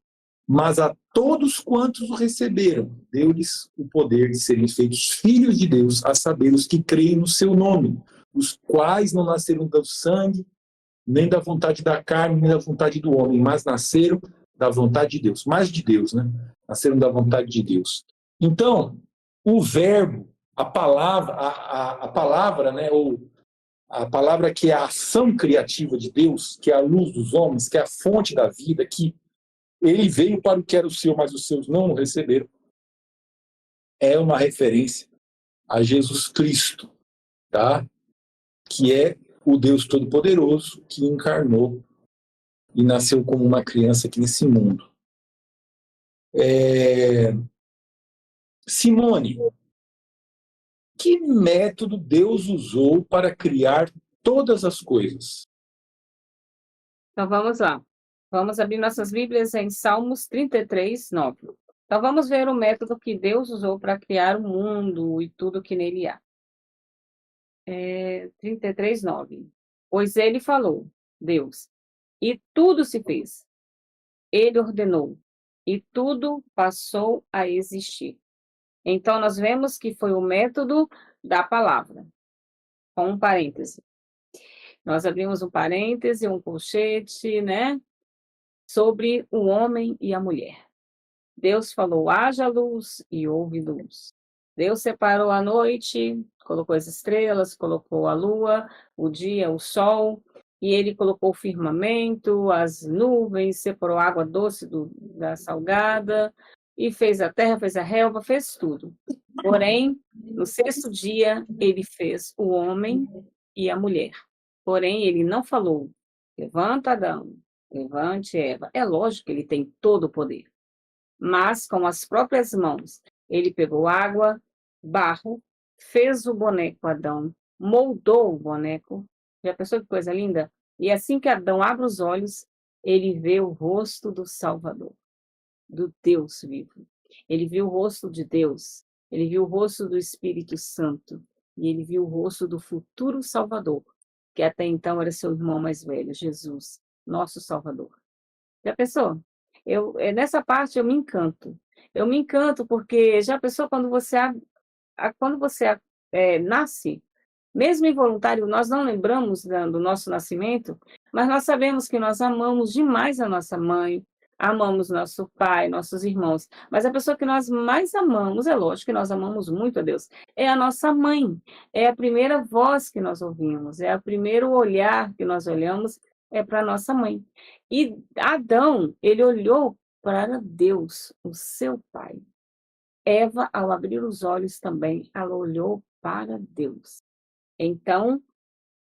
Mas a todos quantos o receberam, deu-lhes o poder de serem feitos filhos de Deus, a saber, os que creem no seu nome, os quais não nasceram do sangue, nem da vontade da carne, nem da vontade do homem, mas nasceram da vontade de Deus. Mais de Deus, né? Nasceram da vontade de Deus. Então, o verbo, a palavra, né, ou a palavra que é a ação criativa de Deus, que é a luz dos homens, que é a fonte da vida, que ele veio para o que era o seu, mas os seus não o receberam, é uma referência a Jesus Cristo, tá? Que é o Deus Todo-Poderoso que encarnou e nasceu como uma criança aqui nesse mundo. Simone, que método Deus usou para criar todas as coisas? Então vamos lá. Vamos abrir nossas Bíblias em Salmos 33, 9. Então vamos ver o método que Deus usou para criar o mundo e tudo que nele há. 33, 9. Pois ele falou, Deus, e tudo se fez. Ele ordenou, e tudo passou a existir. Então, nós vemos que foi o método da palavra, com um parêntese. Nós abrimos um parêntese, um colchete, né? Sobre o homem e a mulher. Deus falou, haja luz, e houve luz. Deus separou a noite, colocou as estrelas, colocou a lua, o dia, o sol, e ele colocou o firmamento, as nuvens, separou a água doce da salgada, e fez a terra, fez a relva, fez tudo. Porém, no sexto dia, ele fez o homem e a mulher. Porém, ele não falou, levanta Adão, levante Eva. É lógico que ele tem todo o poder. Mas, com as próprias mãos, ele pegou água, barro, fez o boneco Adão, moldou o boneco. Já pensou que coisa linda? E assim que Adão abre os olhos, ele vê o rosto do Salvador. do Deus vivo. Ele viu o rosto de Deus, ele viu o rosto do Espírito Santo, e ele viu o rosto do futuro Salvador, que até então era seu irmão mais velho, Jesus, nosso Salvador. Já pensou? Nessa parte eu me encanto. Eu me encanto porque já pensou quando você nasce, mesmo involuntário, nós não lembramos do nosso nascimento, mas nós sabemos que nós amamos demais a nossa mãe, amamos nosso pai, nossos irmãos, mas a pessoa que nós mais amamos, é lógico que nós amamos muito a Deus, é a nossa mãe, é a primeira voz que nós ouvimos, é o primeiro olhar que nós olhamos, é para a nossa mãe. E Adão, ele olhou para Deus, o seu pai. Eva, ao abrir os olhos também, ela olhou para Deus. Então,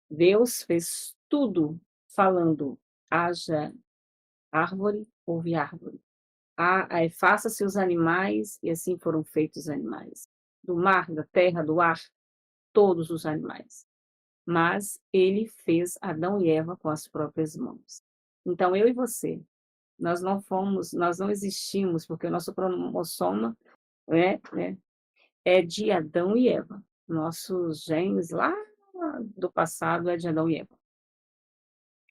Deus fez tudo falando, haja árvore, houve árvore. Faça-se os animais, e assim foram feitos os animais. Do mar, da terra, do ar, todos os animais. Mas ele fez Adão e Eva com as próprias mãos. Então, eu e você, nós não existimos, porque o nosso cromossoma é de Adão e Eva. Nossos genes lá do passado é de Adão e Eva.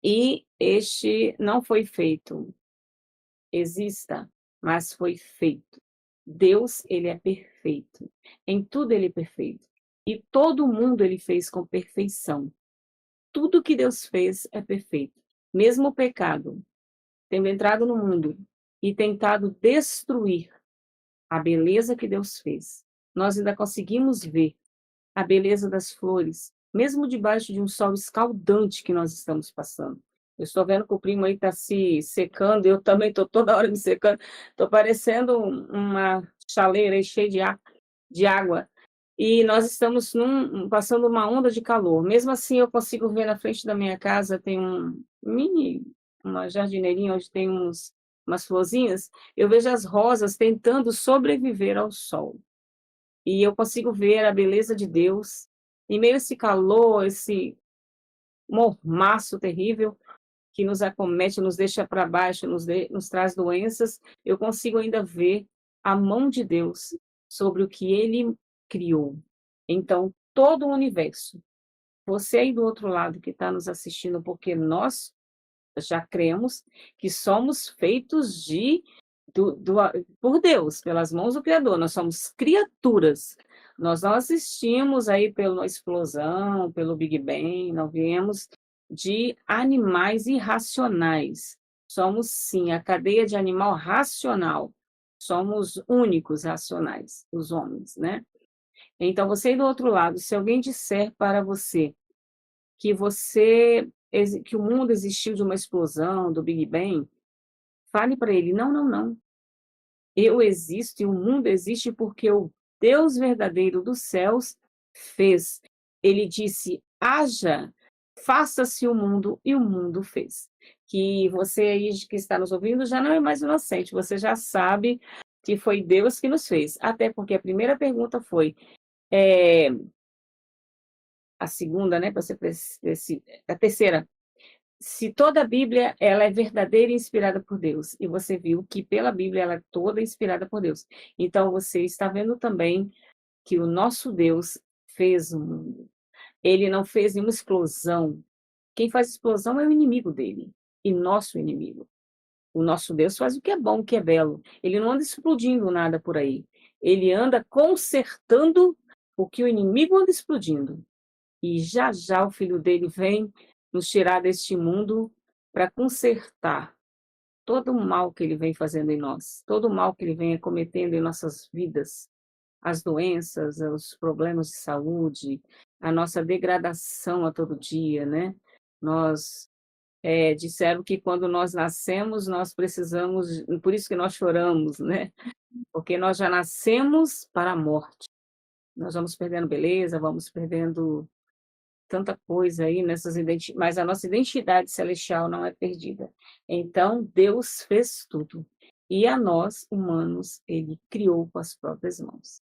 E este não foi feito, exista, mas foi feito. Deus, ele é perfeito. Em tudo ele é perfeito. E todo mundo ele fez com perfeição. Tudo que Deus fez é perfeito. Mesmo o pecado, tendo entrado no mundo e tentado destruir a beleza que Deus fez, nós ainda conseguimos ver a beleza das flores, mesmo debaixo de um sol escaldante que nós estamos passando. Eu estou vendo que o primo aí está se secando, eu também estou toda hora me secando, estou parecendo uma chaleira aí cheia de água, e nós estamos passando uma onda de calor. Mesmo assim, eu consigo ver na frente da minha casa, tem uma jardineirinha onde tem umas florzinhas, eu vejo as rosas tentando sobreviver ao sol. E eu consigo ver a beleza de Deus, em meio a esse calor, esse mormaço terrível que nos acomete, nos deixa para baixo, nos traz doenças, eu consigo ainda ver a mão de Deus sobre o que Ele criou. Então, todo o universo, você aí do outro lado que está nos assistindo, porque nós já cremos que somos feitos por Deus, pelas mãos do Criador, nós somos criaturas. Nós não assistimos aí pela explosão, pelo Big Bang, não viemos de animais irracionais. Somos, sim, a cadeia de animal racional. Somos únicos racionais, os homens, né? Então, você aí do outro lado, se alguém disser para você que o mundo existiu de uma explosão, do Big Bang, fale para ele, não, não, não. Eu existo e o mundo existe porque o Deus verdadeiro dos céus fez. Ele disse, haja, faça-se o mundo, e o mundo fez. Que você aí que está nos ouvindo já não é mais inocente, você já sabe que foi Deus que nos fez. Até porque a primeira pergunta foi, a segunda, né, a terceira, se toda a Bíblia ela é verdadeira e inspirada por Deus, e você viu que pela Bíblia ela é toda inspirada por Deus, então você está vendo também que o nosso Deus fez o mundo. Ele não fez nenhuma explosão. Quem faz explosão é o inimigo dele, e nosso inimigo. O nosso Deus faz o que é bom, o que é belo. Ele não anda explodindo nada por aí. Ele anda consertando o que o inimigo anda explodindo. E já já o filho dele vem nos tirar deste mundo para consertar todo o mal que ele vem fazendo em nós, todo o mal que ele vem cometendo em nossas vidas, as doenças, os problemas de saúde, a nossa degradação a todo dia, né? Disseram que quando nós nascemos, nós precisamos, por isso que nós choramos, né? Porque nós já nascemos para a morte. Nós vamos perdendo beleza, vamos perdendo tanta coisa aí mas a nossa identidade celestial não é perdida. Então, Deus fez tudo. E a nós, humanos, ele criou com as próprias mãos.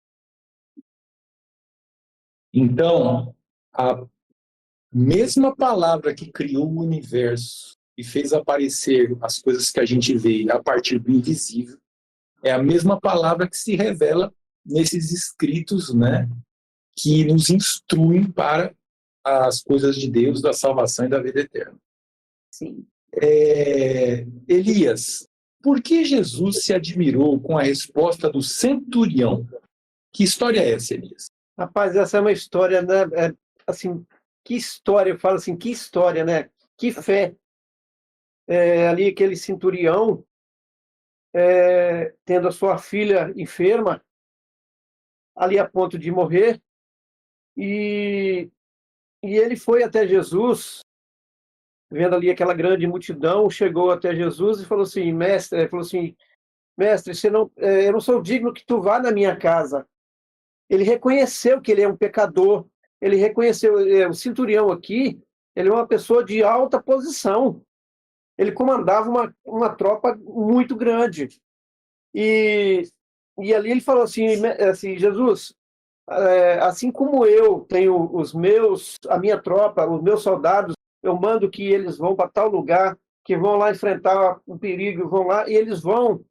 Então, a mesma palavra que criou o universo e fez aparecer as coisas que a gente vê a partir do invisível, É a mesma palavra que se revela nesses escritos, né, que nos instruem para as coisas de Deus, da salvação e da vida eterna. Sim. Elias, por que Jesus se admirou com a resposta do centurião? Que história é essa, Elias? Rapaz, essa é uma história, né? Assim, que história, eu falo assim, que história, né? Que fé. Ali aquele centurião, tendo a sua filha enferma, ali a ponto de morrer, e ele foi até Jesus, vendo ali aquela grande multidão, chegou até Jesus e falou assim, mestre, você não, eu não sou digno que tu vá na minha casa. Ele reconheceu que ele é um pecador, ele reconheceu, o centurião aqui, ele é uma pessoa de alta posição, ele comandava uma tropa muito grande, e ali ele falou assim, Jesus, assim como eu tenho a minha tropa, os meus soldados, eu mando que eles vão para tal lugar, que vão lá enfrentar um perigo, vão lá, e eles vão.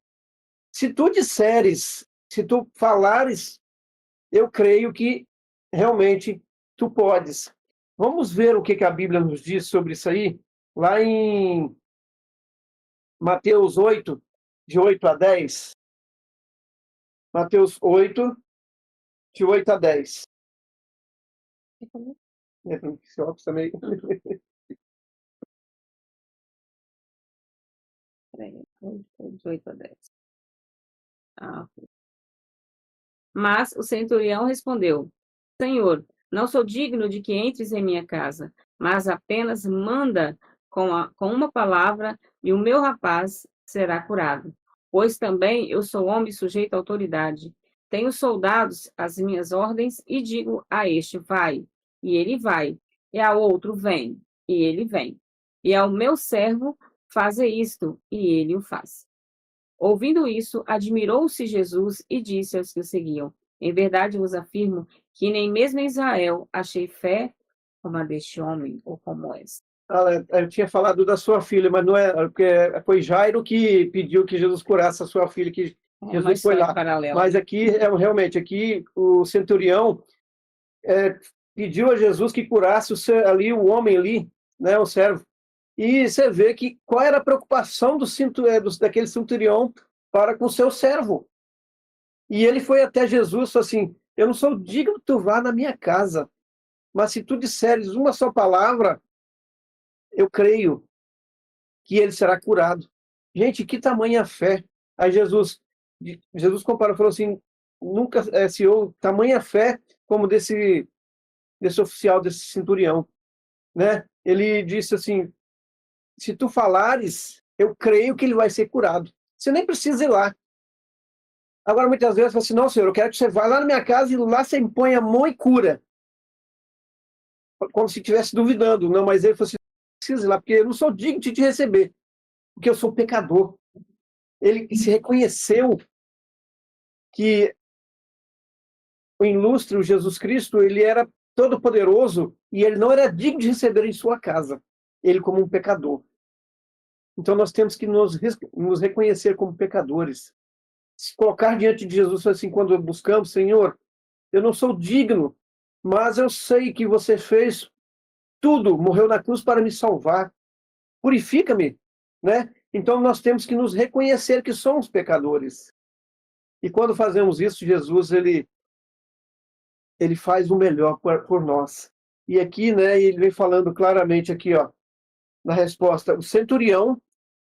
Se tu disseres, se tu falares, eu creio que realmente tu podes. Vamos ver o que a Bíblia nos diz sobre isso aí, lá em Mateus 8, de 8 a 10. Mateus 8, de 8 a 10. Também. Peraí, 8 a 10. Mas o centurião respondeu: Senhor, não sou digno de que entres em minha casa, mas apenas manda com uma palavra e o meu rapaz será curado. Pois também eu sou homem sujeito à autoridade. Tenho soldados às minhas ordens e digo a este, vai, e ele vai. E a outro, vem, e ele vem. E ao meu servo, faze isto, e ele o faz. Ouvindo isso, admirou-se Jesus e disse aos que o seguiam: Em verdade vos afirmo que nem mesmo em Israel achei fé como a deste homem ou como esta. Eu tinha falado da sua filha, mas não é, porque foi Jairo que pediu que Jesus curasse a sua filha, que Jesus foi lá. Paralela. Mas aqui, realmente, aqui o centurião pediu a Jesus que curasse ali o homem ali, né, o servo. E você vê que qual era a preocupação daquele centurião para com o seu servo. E ele foi até Jesus e falou assim, eu não sou digno que tu vá na minha casa, mas se tu disseres uma só palavra, eu creio que ele será curado. Gente, que tamanha fé. Aí Jesus comparou, falou assim, nunca se houve tamanha fé como desse oficial, desse centurião, né? Ele disse assim, se tu falares, eu creio que ele vai ser curado. Você nem precisa ir lá. Agora, muitas vezes, fala assim, não, senhor, eu quero que você vá lá na minha casa e lá você impõe a mão e cura. Como se estivesse duvidando. Não, mas ele falou assim, não precisa ir lá, porque eu não sou digno de te receber, porque eu sou pecador. Ele se reconheceu que o ilustre, o Jesus Cristo, ele era todo poderoso e ele não era digno de receber em sua casa, ele como um pecador. Então nós temos que nos reconhecer como pecadores, se colocar diante de Jesus assim, quando buscamos, Senhor, eu não sou digno, mas eu sei que você fez tudo, morreu na cruz para me salvar, purifica-me, né? Então nós temos que nos reconhecer que somos pecadores. E quando fazemos isso, Jesus, ele faz o melhor por nós. E aqui, né, ele vem falando claramente aqui, ó, na resposta, o centurião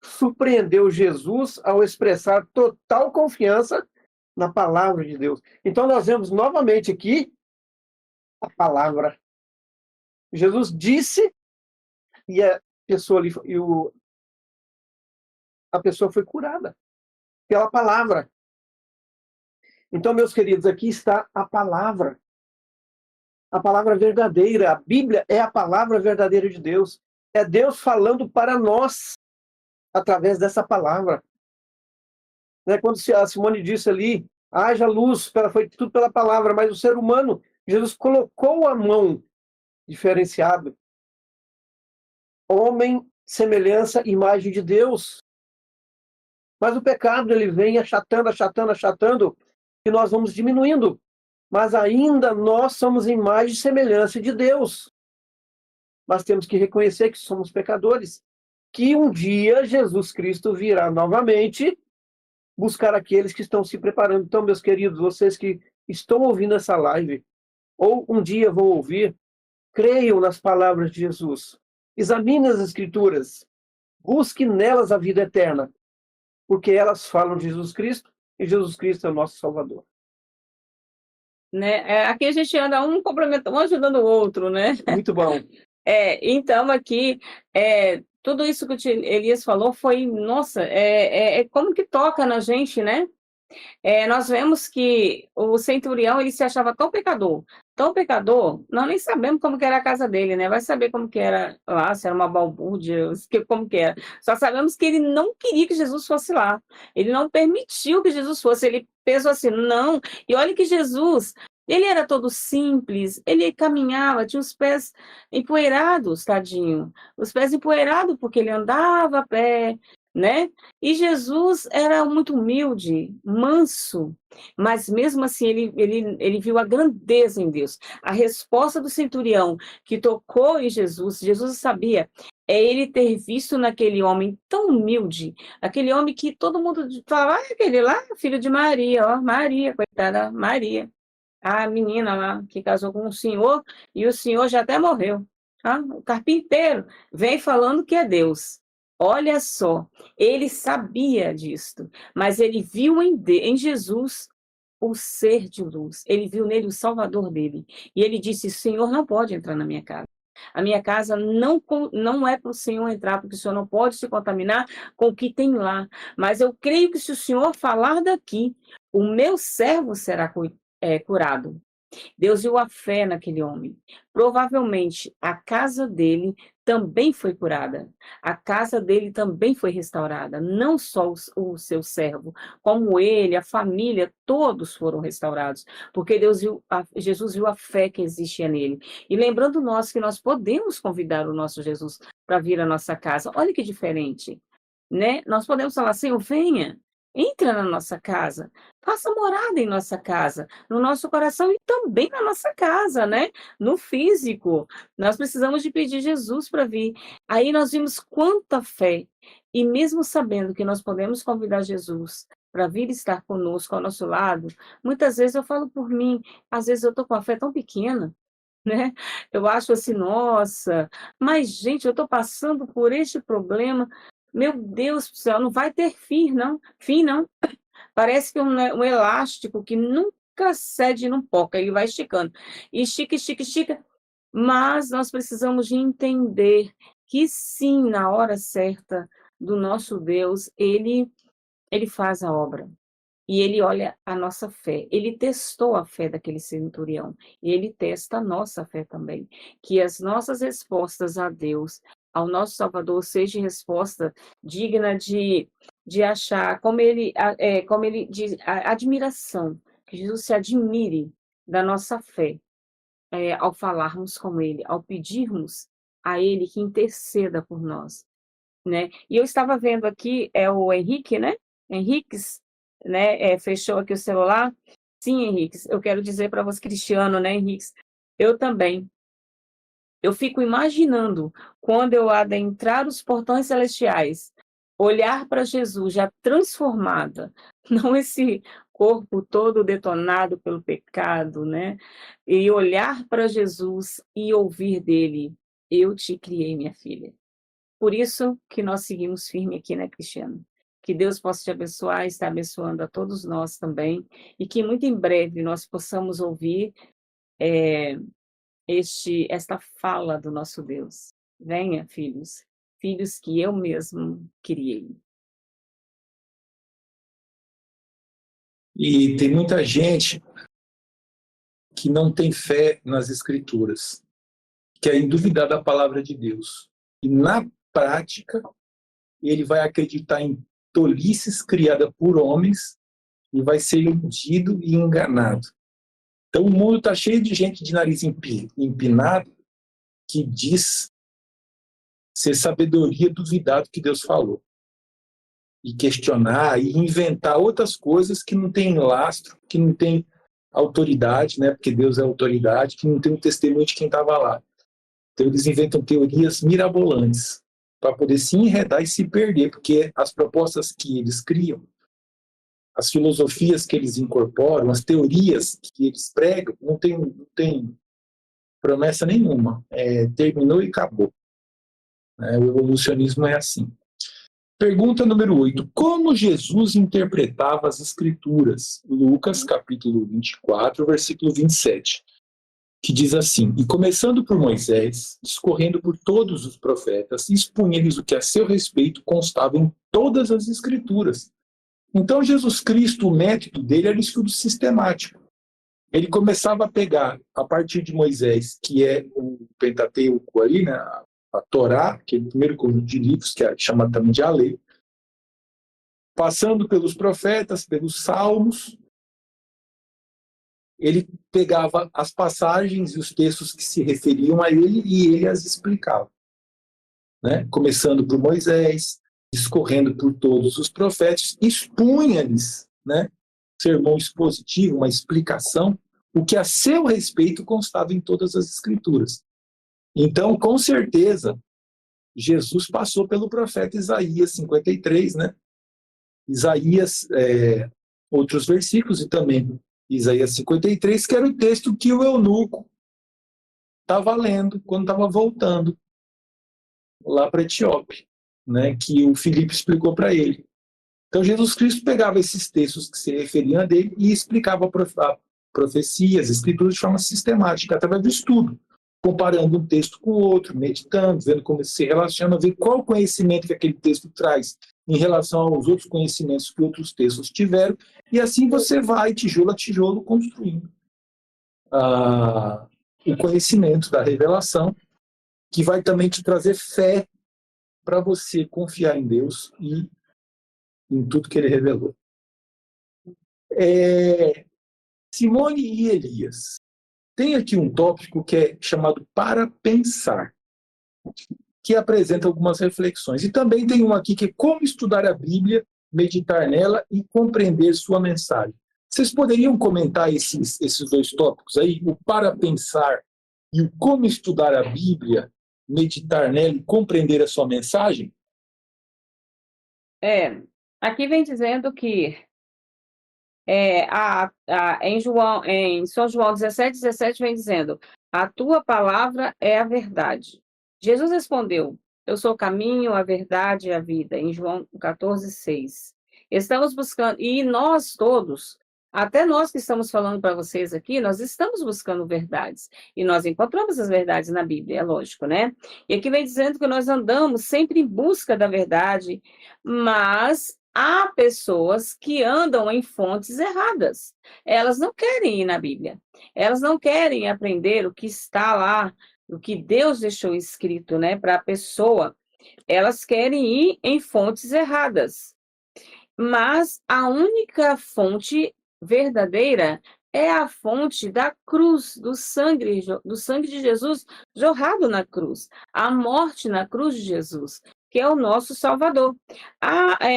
surpreendeu Jesus ao expressar total confiança na palavra de Deus. Então nós vemos novamente aqui a palavra. Jesus disse e a pessoa ali, a pessoa foi curada pela palavra. Então, meus queridos, aqui está a palavra verdadeira. A Bíblia é a palavra verdadeira de Deus. É Deus falando para nós através dessa palavra. Né? Quando a Simone disse ali, haja luz, foi tudo pela palavra, mas o ser humano, Jesus colocou a mão diferenciado. Homem, semelhança, imagem de Deus. Mas o pecado, ele vem achatando, e nós vamos diminuindo. Mas ainda nós somos imagem e semelhança de Deus. Mas temos que reconhecer que somos pecadores, que um dia Jesus Cristo virá novamente buscar aqueles que estão se preparando. Então, meus queridos, vocês que estão ouvindo essa live, ou um dia vão ouvir, creiam nas palavras de Jesus. Examine as Escrituras. Busque nelas a vida eterna, porque elas falam de Jesus Cristo, e Jesus Cristo é o nosso Salvador. Né? Aqui a gente anda um complementando, um ajudando o outro, né? Muito bom. Então, aqui, tudo isso que o Elias falou foi, nossa, como que toca na gente, né? Nós vemos que o centurião, ele se achava tão pecador, nós nem sabemos como que era a casa dele, né? Vai saber como que era lá, se era uma balbúrdia, como que era. Só sabemos que ele não queria que Jesus fosse lá. Ele não permitiu que Jesus fosse. Ele pensou assim, não. E olha que Jesus, ele era todo simples, ele caminhava, tinha os pés empoeirados, tadinho. Os pés empoeirados, porque ele andava a pé, né? E Jesus era muito humilde, manso, mas mesmo assim ele viu a grandeza em Deus. A resposta do centurião que tocou em Jesus, Jesus sabia, ele ter visto naquele homem tão humilde, aquele homem que todo mundo falava, aquele lá, filho de Maria, ó, Maria, coitada, Maria. A menina lá que casou com um senhor, e o senhor já até morreu. O carpinteiro vem falando que é Deus. Olha só, ele sabia disto, mas ele viu em Jesus o ser de luz. Ele viu nele o Salvador dele. E ele disse, o Senhor não pode entrar na minha casa. A minha casa não é para o Senhor entrar, porque o Senhor não pode se contaminar com o que tem lá. Mas eu creio que se o Senhor falar daqui, o meu servo será curado. Deus viu a fé naquele homem. Provavelmente a casa dele também foi curada. A casa dele também foi restaurada. Não só o seu servo, como ele, a família, todos foram restaurados. Porque Jesus viu a fé que existia nele. E lembrando nós que nós podemos convidar o nosso Jesus para vir à nossa casa. Olha que diferente, né? Nós podemos falar, Senhor, venha. Entra na nossa casa, faça morada em nossa casa, no nosso coração e também na nossa casa, né? No físico. Nós precisamos de pedir Jesus para vir. Aí nós vimos quanta fé. E mesmo sabendo que nós podemos convidar Jesus para vir estar conosco ao nosso lado, muitas vezes eu falo por mim, às vezes eu estou com a fé tão pequena, né? Eu acho assim, nossa, mas gente, eu estou passando por este problema. Meu Deus do céu, não vai ter fim, não. Parece que um elástico que nunca cede, não poca, ele vai esticando. Estica, estica, estica. Mas nós precisamos de entender que sim, na hora certa do nosso Deus, ele faz a obra. E ele olha a nossa fé. Ele testou a fé daquele centurião. E ele testa a nossa fé também. Que as nossas respostas a Deus, ao nosso Salvador, seja resposta digna de achar, como ele diz, a admiração. Que Jesus se admire da nossa fé ao falarmos com ele, ao pedirmos a ele que interceda por nós, né? E eu estava vendo aqui, o Henrique, né? Henriques, né? Fechou aqui o celular. Sim, Henriques, eu quero dizer para você, Cristiano, né, Henriques? Eu também. Eu fico imaginando quando eu adentrar os portões celestiais, olhar para Jesus já transformada, não esse corpo todo detonado pelo pecado, né? E olhar para Jesus e ouvir dele, eu te criei, minha filha. Por isso que nós seguimos firme aqui, né, Cristiano? Que Deus possa te abençoar e estar abençoando a todos nós também, e que muito em breve nós possamos ouvir esta fala do nosso Deus. Venha, filhos, filhos que eu mesmo criei. E tem muita gente que não tem fé nas Escrituras, que é duvidar da palavra de Deus. E na prática, ele vai acreditar em tolices criadas por homens e vai ser iludido e enganado. Então o mundo está cheio de gente de nariz empinado que diz ser sabedoria duvidar do que Deus falou. e questionar e inventar outras coisas que não têm lastro, que não têm autoridade, né? Porque Deus é autoridade, que não tem um testemunho de quem estava lá. Então eles inventam teorias mirabolantes para poder se enredar e se perder, porque as propostas que eles criam, as filosofias que eles incorporam, as teorias que eles pregam, não tem promessa nenhuma. Terminou e acabou. O evolucionismo é assim. Pergunta número 8. Como Jesus interpretava as Escrituras? Lucas, capítulo 24, versículo 27, que diz assim: E começando por Moisés, discorrendo por todos os profetas, expunha-lhes o que a seu respeito constava em todas as Escrituras. Então, Jesus Cristo, o método dele era estudo sistemático. Ele começava a pegar, a partir de Moisés, que é o Pentateuco ali, né, a Torá, que é o primeiro conjunto de livros, que é chamado também de a lei, passando pelos profetas, pelos salmos, ele pegava as passagens e os textos que se referiam a ele e ele as explicava. Né? Começando por Moisés, discorrendo por todos os profetas, expunha-lhes, né, sermão expositivo, uma explicação, o que a seu respeito constava em todas as Escrituras. Então, com certeza, Jesus passou pelo profeta Isaías 53, né? Isaías, outros versículos, e também Isaías 53, que era o texto que o eunuco estava lendo quando estava voltando lá para a Etiópia, né? Que o Filipe explicou para ele. Então, Jesus Cristo pegava esses textos que se referiam a dele e explicava a profecia, as escrituras de forma sistemática, através do estudo, comparando um texto com o outro, meditando, vendo como se relaciona, ver qual o conhecimento que aquele texto traz em relação aos outros conhecimentos que outros textos tiveram, e assim você vai, tijolo a tijolo, construindo o conhecimento da revelação, que vai também te trazer fé para você confiar em Deus e em tudo que ele revelou. Simone e Elias. Tem aqui um tópico que é chamado Para Pensar, que apresenta algumas reflexões. E também tem um aqui que é Como Estudar a Bíblia, Meditar nela e Compreender Sua Mensagem. Vocês poderiam comentar esses dois tópicos aí? O Para Pensar e o Como Estudar a Bíblia, Meditar nela e Compreender a Sua Mensagem? Aqui vem dizendo que em São João 17 vem dizendo: a tua palavra é a verdade. Jesus respondeu: eu sou o caminho, a verdade e a vida, em João 14:6. Estamos buscando, e nós todos, até nós que estamos falando para vocês aqui, nós estamos buscando verdades, e nós encontramos as verdades na Bíblia, é lógico, né? E aqui vem dizendo que nós andamos sempre em busca da verdade, mas há pessoas que andam em fontes erradas. Elas não querem ir na Bíblia. Elas não querem aprender o que está lá, o que Deus deixou escrito, né, para a pessoa. Elas querem ir em fontes erradas. Mas a única fonte verdadeira é a fonte da cruz, do sangue de Jesus jorrado na cruz, a morte na cruz de Jesus, que é o nosso Salvador.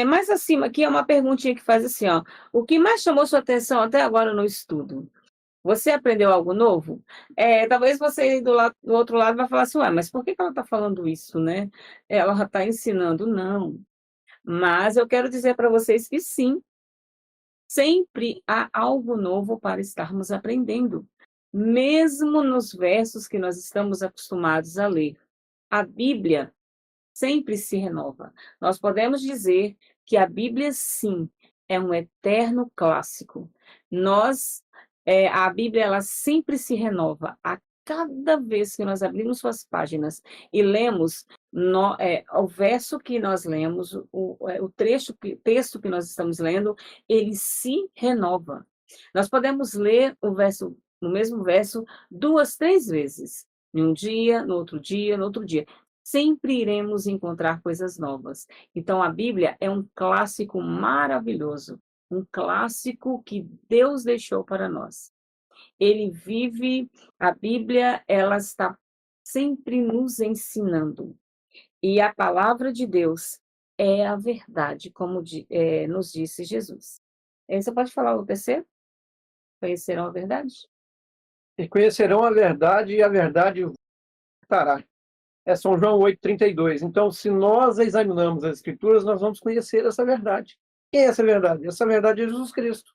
Mais acima aqui é uma perguntinha que faz assim, ó: o que mais chamou sua atenção até agora no estudo? Você aprendeu algo novo? Talvez você do outro lado vai falar assim: ué, mas por que ela está falando isso, né? Ela está ensinando? Não. Mas eu quero dizer para vocês que sim, sempre há algo novo para estarmos aprendendo, mesmo nos versos que nós estamos acostumados a ler. A Bíblia sempre se renova. Nós podemos dizer que a Bíblia, sim, é um eterno clássico. A Bíblia, ela sempre se renova. A cada vez que nós abrimos suas páginas e lemos o verso que nós lemos, o texto que nós estamos lendo, ele se renova. Nós podemos ler o mesmo verso 2, 3 vezes, em um dia, no outro dia, no outro dia. Sempre iremos encontrar coisas novas. Então, a Bíblia é um clássico maravilhoso, um clássico que Deus deixou para nós. A Bíblia, ela está sempre nos ensinando. E a palavra de Deus é a verdade, como nos disse Jesus. Você pode falar o terceiro? Conhecerão a verdade? E conhecerão a verdade, e a verdade os libertará. É São João 8,32. Então, se nós examinamos as Escrituras, nós vamos conhecer essa verdade. Quem é essa verdade? Essa verdade é Jesus Cristo.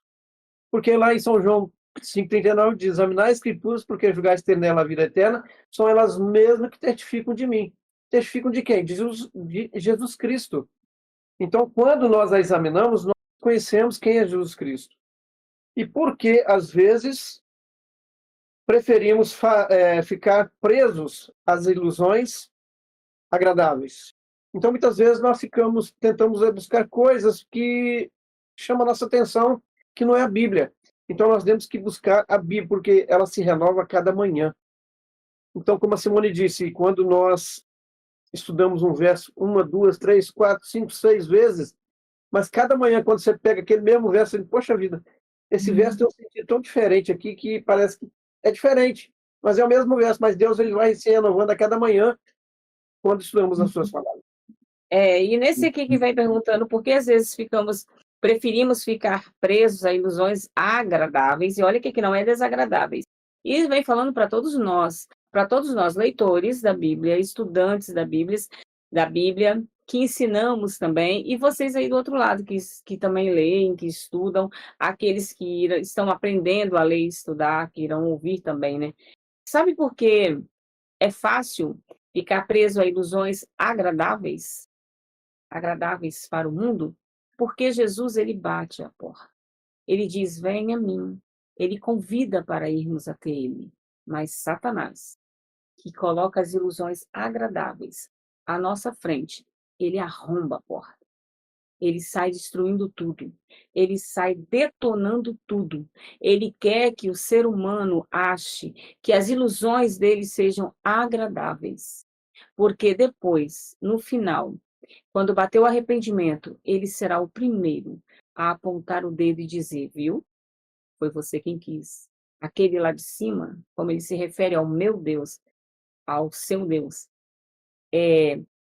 Porque lá em São João 5,39 diz: examinar as Escrituras, porque julgais ter nela a vida eterna, são elas mesmas que testificam de mim. Testificam de quem? De Jesus Cristo. Então, quando nós a examinamos, nós conhecemos quem é Jesus Cristo. E por que, às vezes, preferimos ficar presos às ilusões agradáveis? Então, muitas vezes, nós tentamos buscar coisas que chamam a nossa atenção, que não é a Bíblia. Então, nós temos que buscar a Bíblia, porque ela se renova a cada manhã. Então, como a Simone disse, quando nós estudamos um verso 1, 2, 3, 4, 5, 6 vezes, mas cada manhã, quando você pega aquele mesmo verso, você diz: poxa vida, esse verso tem um sentido tão diferente aqui que parece que é diferente, mas é o mesmo verso, mas Deus ele vai se renovando a cada manhã quando estudamos as suas palavras. E nesse aqui que vem perguntando por que às vezes preferimos ficar presos a ilusões agradáveis, e olha que não é desagradáveis. E vem falando para todos nós, leitores da Bíblia, estudantes da Bíblia, que ensinamos também, e vocês aí do outro lado, que também leem, que estudam, aqueles que estão aprendendo a ler e estudar, que irão ouvir também, né? Sabe por que é fácil ficar preso a ilusões agradáveis para o mundo? Porque Jesus, ele bate a porta. Ele diz: venha a mim. Ele convida para irmos até ele. Mas Satanás, que coloca as ilusões agradáveis à nossa frente, ele arromba a porta. Ele sai destruindo tudo. Ele sai detonando tudo. Ele quer que o ser humano ache que as ilusões dele sejam agradáveis. Porque depois, no final, quando bater o arrependimento, ele será o primeiro a apontar o dedo e dizer: viu? Foi você quem quis. Aquele lá de cima, como ele se refere ao meu Deus, ao seu Deus,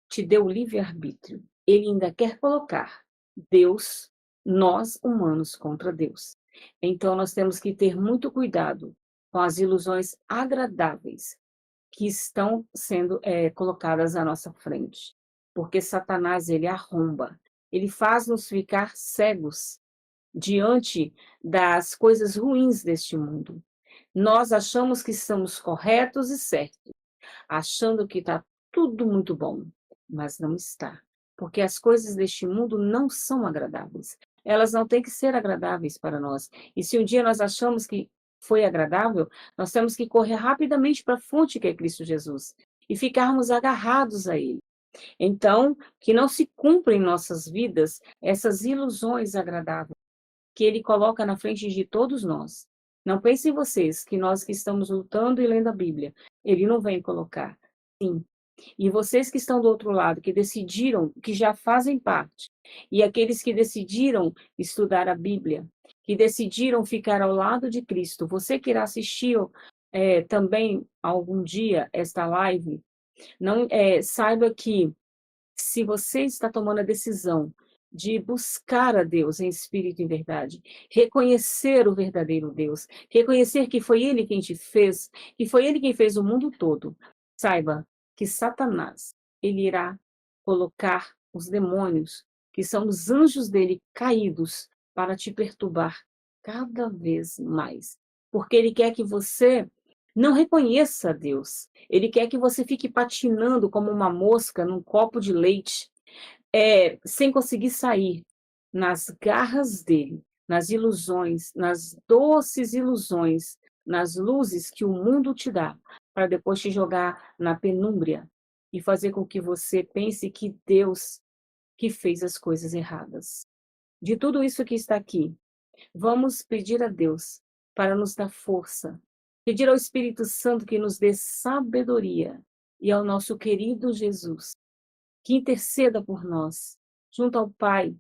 te deu livre-arbítrio. Ele ainda quer colocar Deus, nós humanos, contra Deus. Então, nós temos que ter muito cuidado com as ilusões agradáveis que estão sendo colocadas à nossa frente. Porque Satanás, ele arromba, ele faz-nos ficar cegos diante das coisas ruins deste mundo. Nós achamos que estamos corretos e certos, achando que está tudo muito bom, mas não está. Porque as coisas deste mundo não são agradáveis. Elas não têm que ser agradáveis para nós. E se um dia nós achamos que foi agradável, nós temos que correr rapidamente para a fonte que é Cristo Jesus e ficarmos agarrados a Ele. Então, que não se cumpram em nossas vidas essas ilusões agradáveis que Ele coloca na frente de todos nós. Não pensem vocês que nós que estamos lutando e lendo a Bíblia, Ele não vem colocar. Sim. E vocês que estão do outro lado, que decidiram, que já fazem parte, e aqueles que decidiram estudar a Bíblia, que decidiram ficar ao lado de Cristo, você que irá assistir também algum dia esta live, não saiba que se você está tomando a decisão de buscar a Deus em espírito e em verdade, reconhecer o verdadeiro Deus, reconhecer que foi Ele quem te fez, que foi Ele quem fez o mundo todo, saiba que Satanás, ele irá colocar os demônios, que são os anjos dele caídos, para te perturbar cada vez mais. Porque ele quer que você não reconheça a Deus. Ele quer que você fique patinando como uma mosca num copo de leite, sem conseguir sair, nas garras dele, nas ilusões, nas doces ilusões, nas luzes que o mundo te dá, para depois te jogar na penúmbria e fazer com que você pense que Deus que fez as coisas erradas. De tudo isso que está aqui, vamos pedir a Deus para nos dar força, pedir ao Espírito Santo que nos dê sabedoria e ao nosso querido Jesus que interceda por nós, junto ao Pai,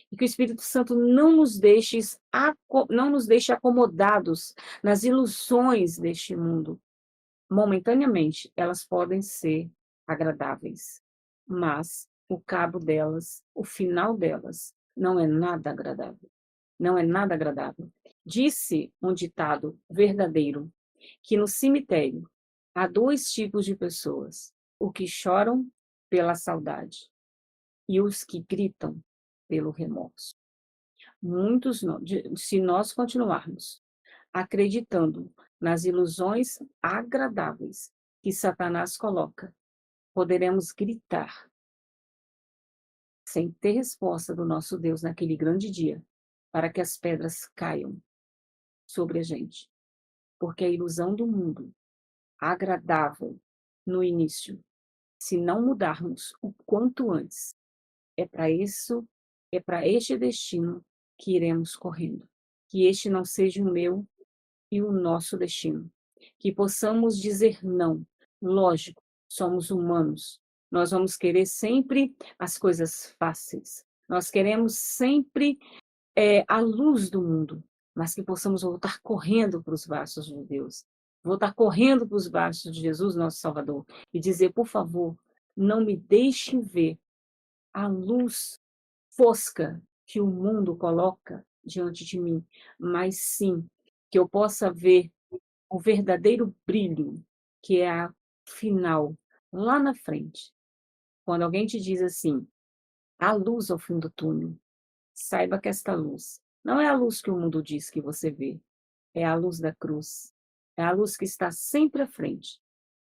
e que o Espírito Santo não nos deixe acomodados nas ilusões deste mundo. Momentaneamente, elas podem ser agradáveis, mas o cabo delas, o final delas, não é nada agradável. Não é nada agradável. Disse um ditado verdadeiro, que no cemitério há dois tipos de pessoas: os que choram pela saudade e os que gritam pelo remorso. Se nós continuarmos acreditando nas ilusões agradáveis que Satanás coloca, poderemos gritar sem ter resposta do nosso Deus naquele grande dia, para que as pedras caiam sobre a gente. Porque a ilusão do mundo, agradável no início, se não mudarmos o quanto antes, é para este destino que iremos correndo. Que este não seja o meu e o nosso destino. Que possamos dizer não. Lógico, somos humanos. Nós vamos querer sempre as coisas fáceis. Nós queremos sempre a luz do mundo, mas que possamos voltar correndo para os braços de Deus. Voltar correndo para os braços de Jesus, nosso Salvador, e dizer, por favor, não me deixe ver a luz fosca que o mundo coloca diante de mim, mas sim que eu possa ver o verdadeiro brilho, que é a final, lá na frente. Quando alguém te diz assim, há luz ao fim do túnel, saiba que esta luz não é a luz que o mundo diz que você vê, é a luz da cruz, é a luz que está sempre à frente,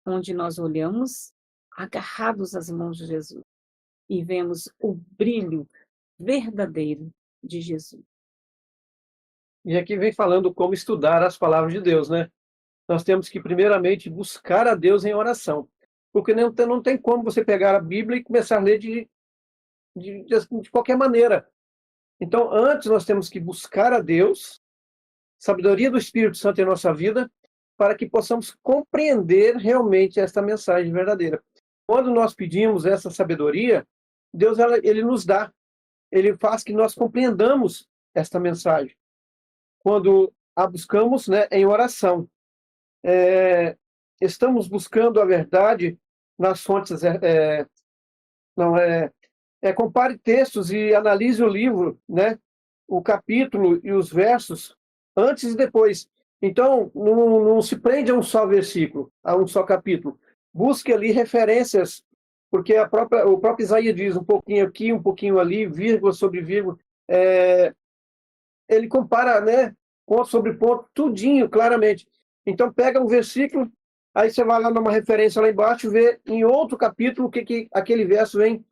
onde nós olhamos agarrados às mãos de Jesus e vemos o brilho verdadeiro de Jesus. E aqui vem falando como estudar as palavras de Deus, né? Nós temos que, primeiramente, buscar a Deus em oração. Porque não tem como você pegar a Bíblia e começar a ler de qualquer maneira. Então, antes nós temos que buscar a Deus, sabedoria do Espírito Santo em nossa vida, para que possamos compreender realmente esta mensagem verdadeira. Quando nós pedimos essa sabedoria, Deus ele nos dá. Ele faz que nós compreendamos esta mensagem. Quando a buscamos, né, em oração. Estamos buscando a verdade nas fontes. Compare textos e analise o livro, né, o capítulo e os versos antes e depois. Então, não se prende a um só versículo, a um só capítulo. Busque ali referências, porque o próprio Isaías diz um pouquinho aqui, um pouquinho ali, vírgula sobre vírgula. Ele compara, né, ponto sobre ponto, tudinho, claramente. Então, pega um versículo, aí você vai lá numa referência lá embaixo, vê em outro capítulo o que aquele verso vem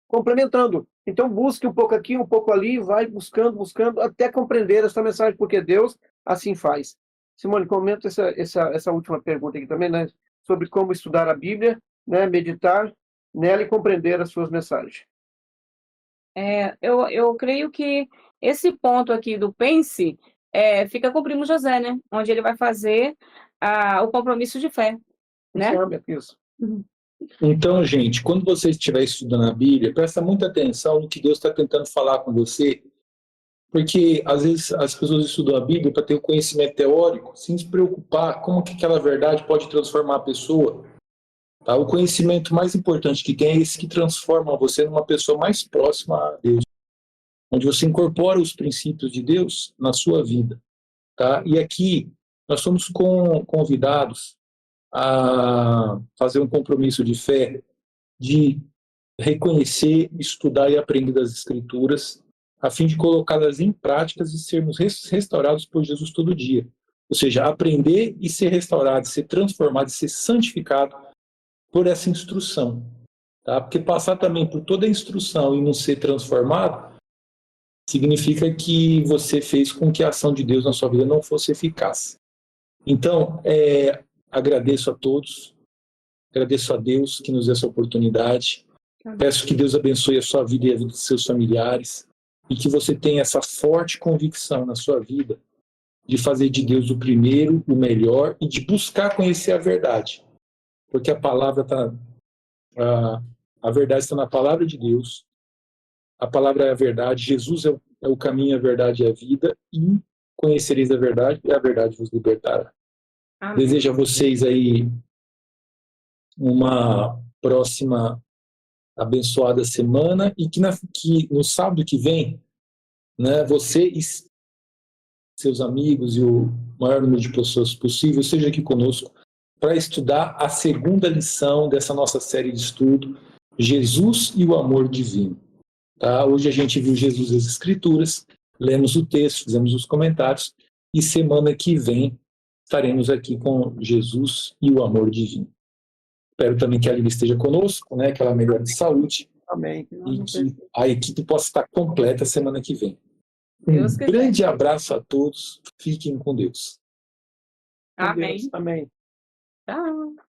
complementando. Então, busque um pouco aqui, um pouco ali, vai buscando, até compreender essa mensagem, porque Deus assim faz. Simone, comenta essa última pergunta aqui também, né? Sobre como estudar a Bíblia, né? Meditar nela e compreender as suas mensagens. Eu creio que esse ponto aqui do pense fica com o primo José, né? Onde ele vai fazer o compromisso de fé, né? Isso. Então, gente, quando você estiver estudando a Bíblia, presta muita atenção no que Deus está tentando falar com você, porque às vezes as pessoas estudam a Bíblia para ter o conhecimento teórico, sem se preocupar como que aquela verdade pode transformar a pessoa. Tá? O conhecimento mais importante que tem é esse que transforma você numa pessoa mais próxima a Deus, onde você incorpora os princípios de Deus na sua vida. Tá? E aqui nós somos convidados a fazer um compromisso de fé, de reconhecer, estudar e aprender das Escrituras, a fim de colocá-las em práticas e sermos restaurados por Jesus todo dia. Ou seja, aprender e ser restaurado, ser transformado, ser santificado por essa instrução. Tá? Porque passar também por toda a instrução e não ser transformado significa que você fez com que a ação de Deus na sua vida não fosse eficaz. Então, agradeço a todos, agradeço a Deus que nos deu essa oportunidade. Peço que Deus abençoe a sua vida e a vida dos seus familiares e que você tenha essa forte convicção na sua vida de fazer de Deus o primeiro, o melhor e de buscar conhecer a verdade. Porque a palavra a verdade está na palavra de Deus, a palavra é a verdade, Jesus é o caminho, a verdade e a vida, e conhecereis a verdade e a verdade vos libertará. Amém. Desejo a vocês aí uma próxima abençoada semana e que no sábado que vem, né, você e seus amigos e o maior número de pessoas possível seja aqui conosco para estudar a segunda lição dessa nossa série de estudo, Jesus e o Amor Divino. Tá? Hoje a gente viu Jesus e as Escrituras, lemos o texto, fizemos os comentários, e semana que vem estaremos aqui com Jesus e o Amor Divino. Espero também que a Lívia esteja conosco, né, que ela melhore de saúde, Amém. e que a equipe possa estar completa semana que vem. Deus Um quiser. grande abraço a todos, fiquem com Deus. Com Amém. Deus. Amém. Tchau.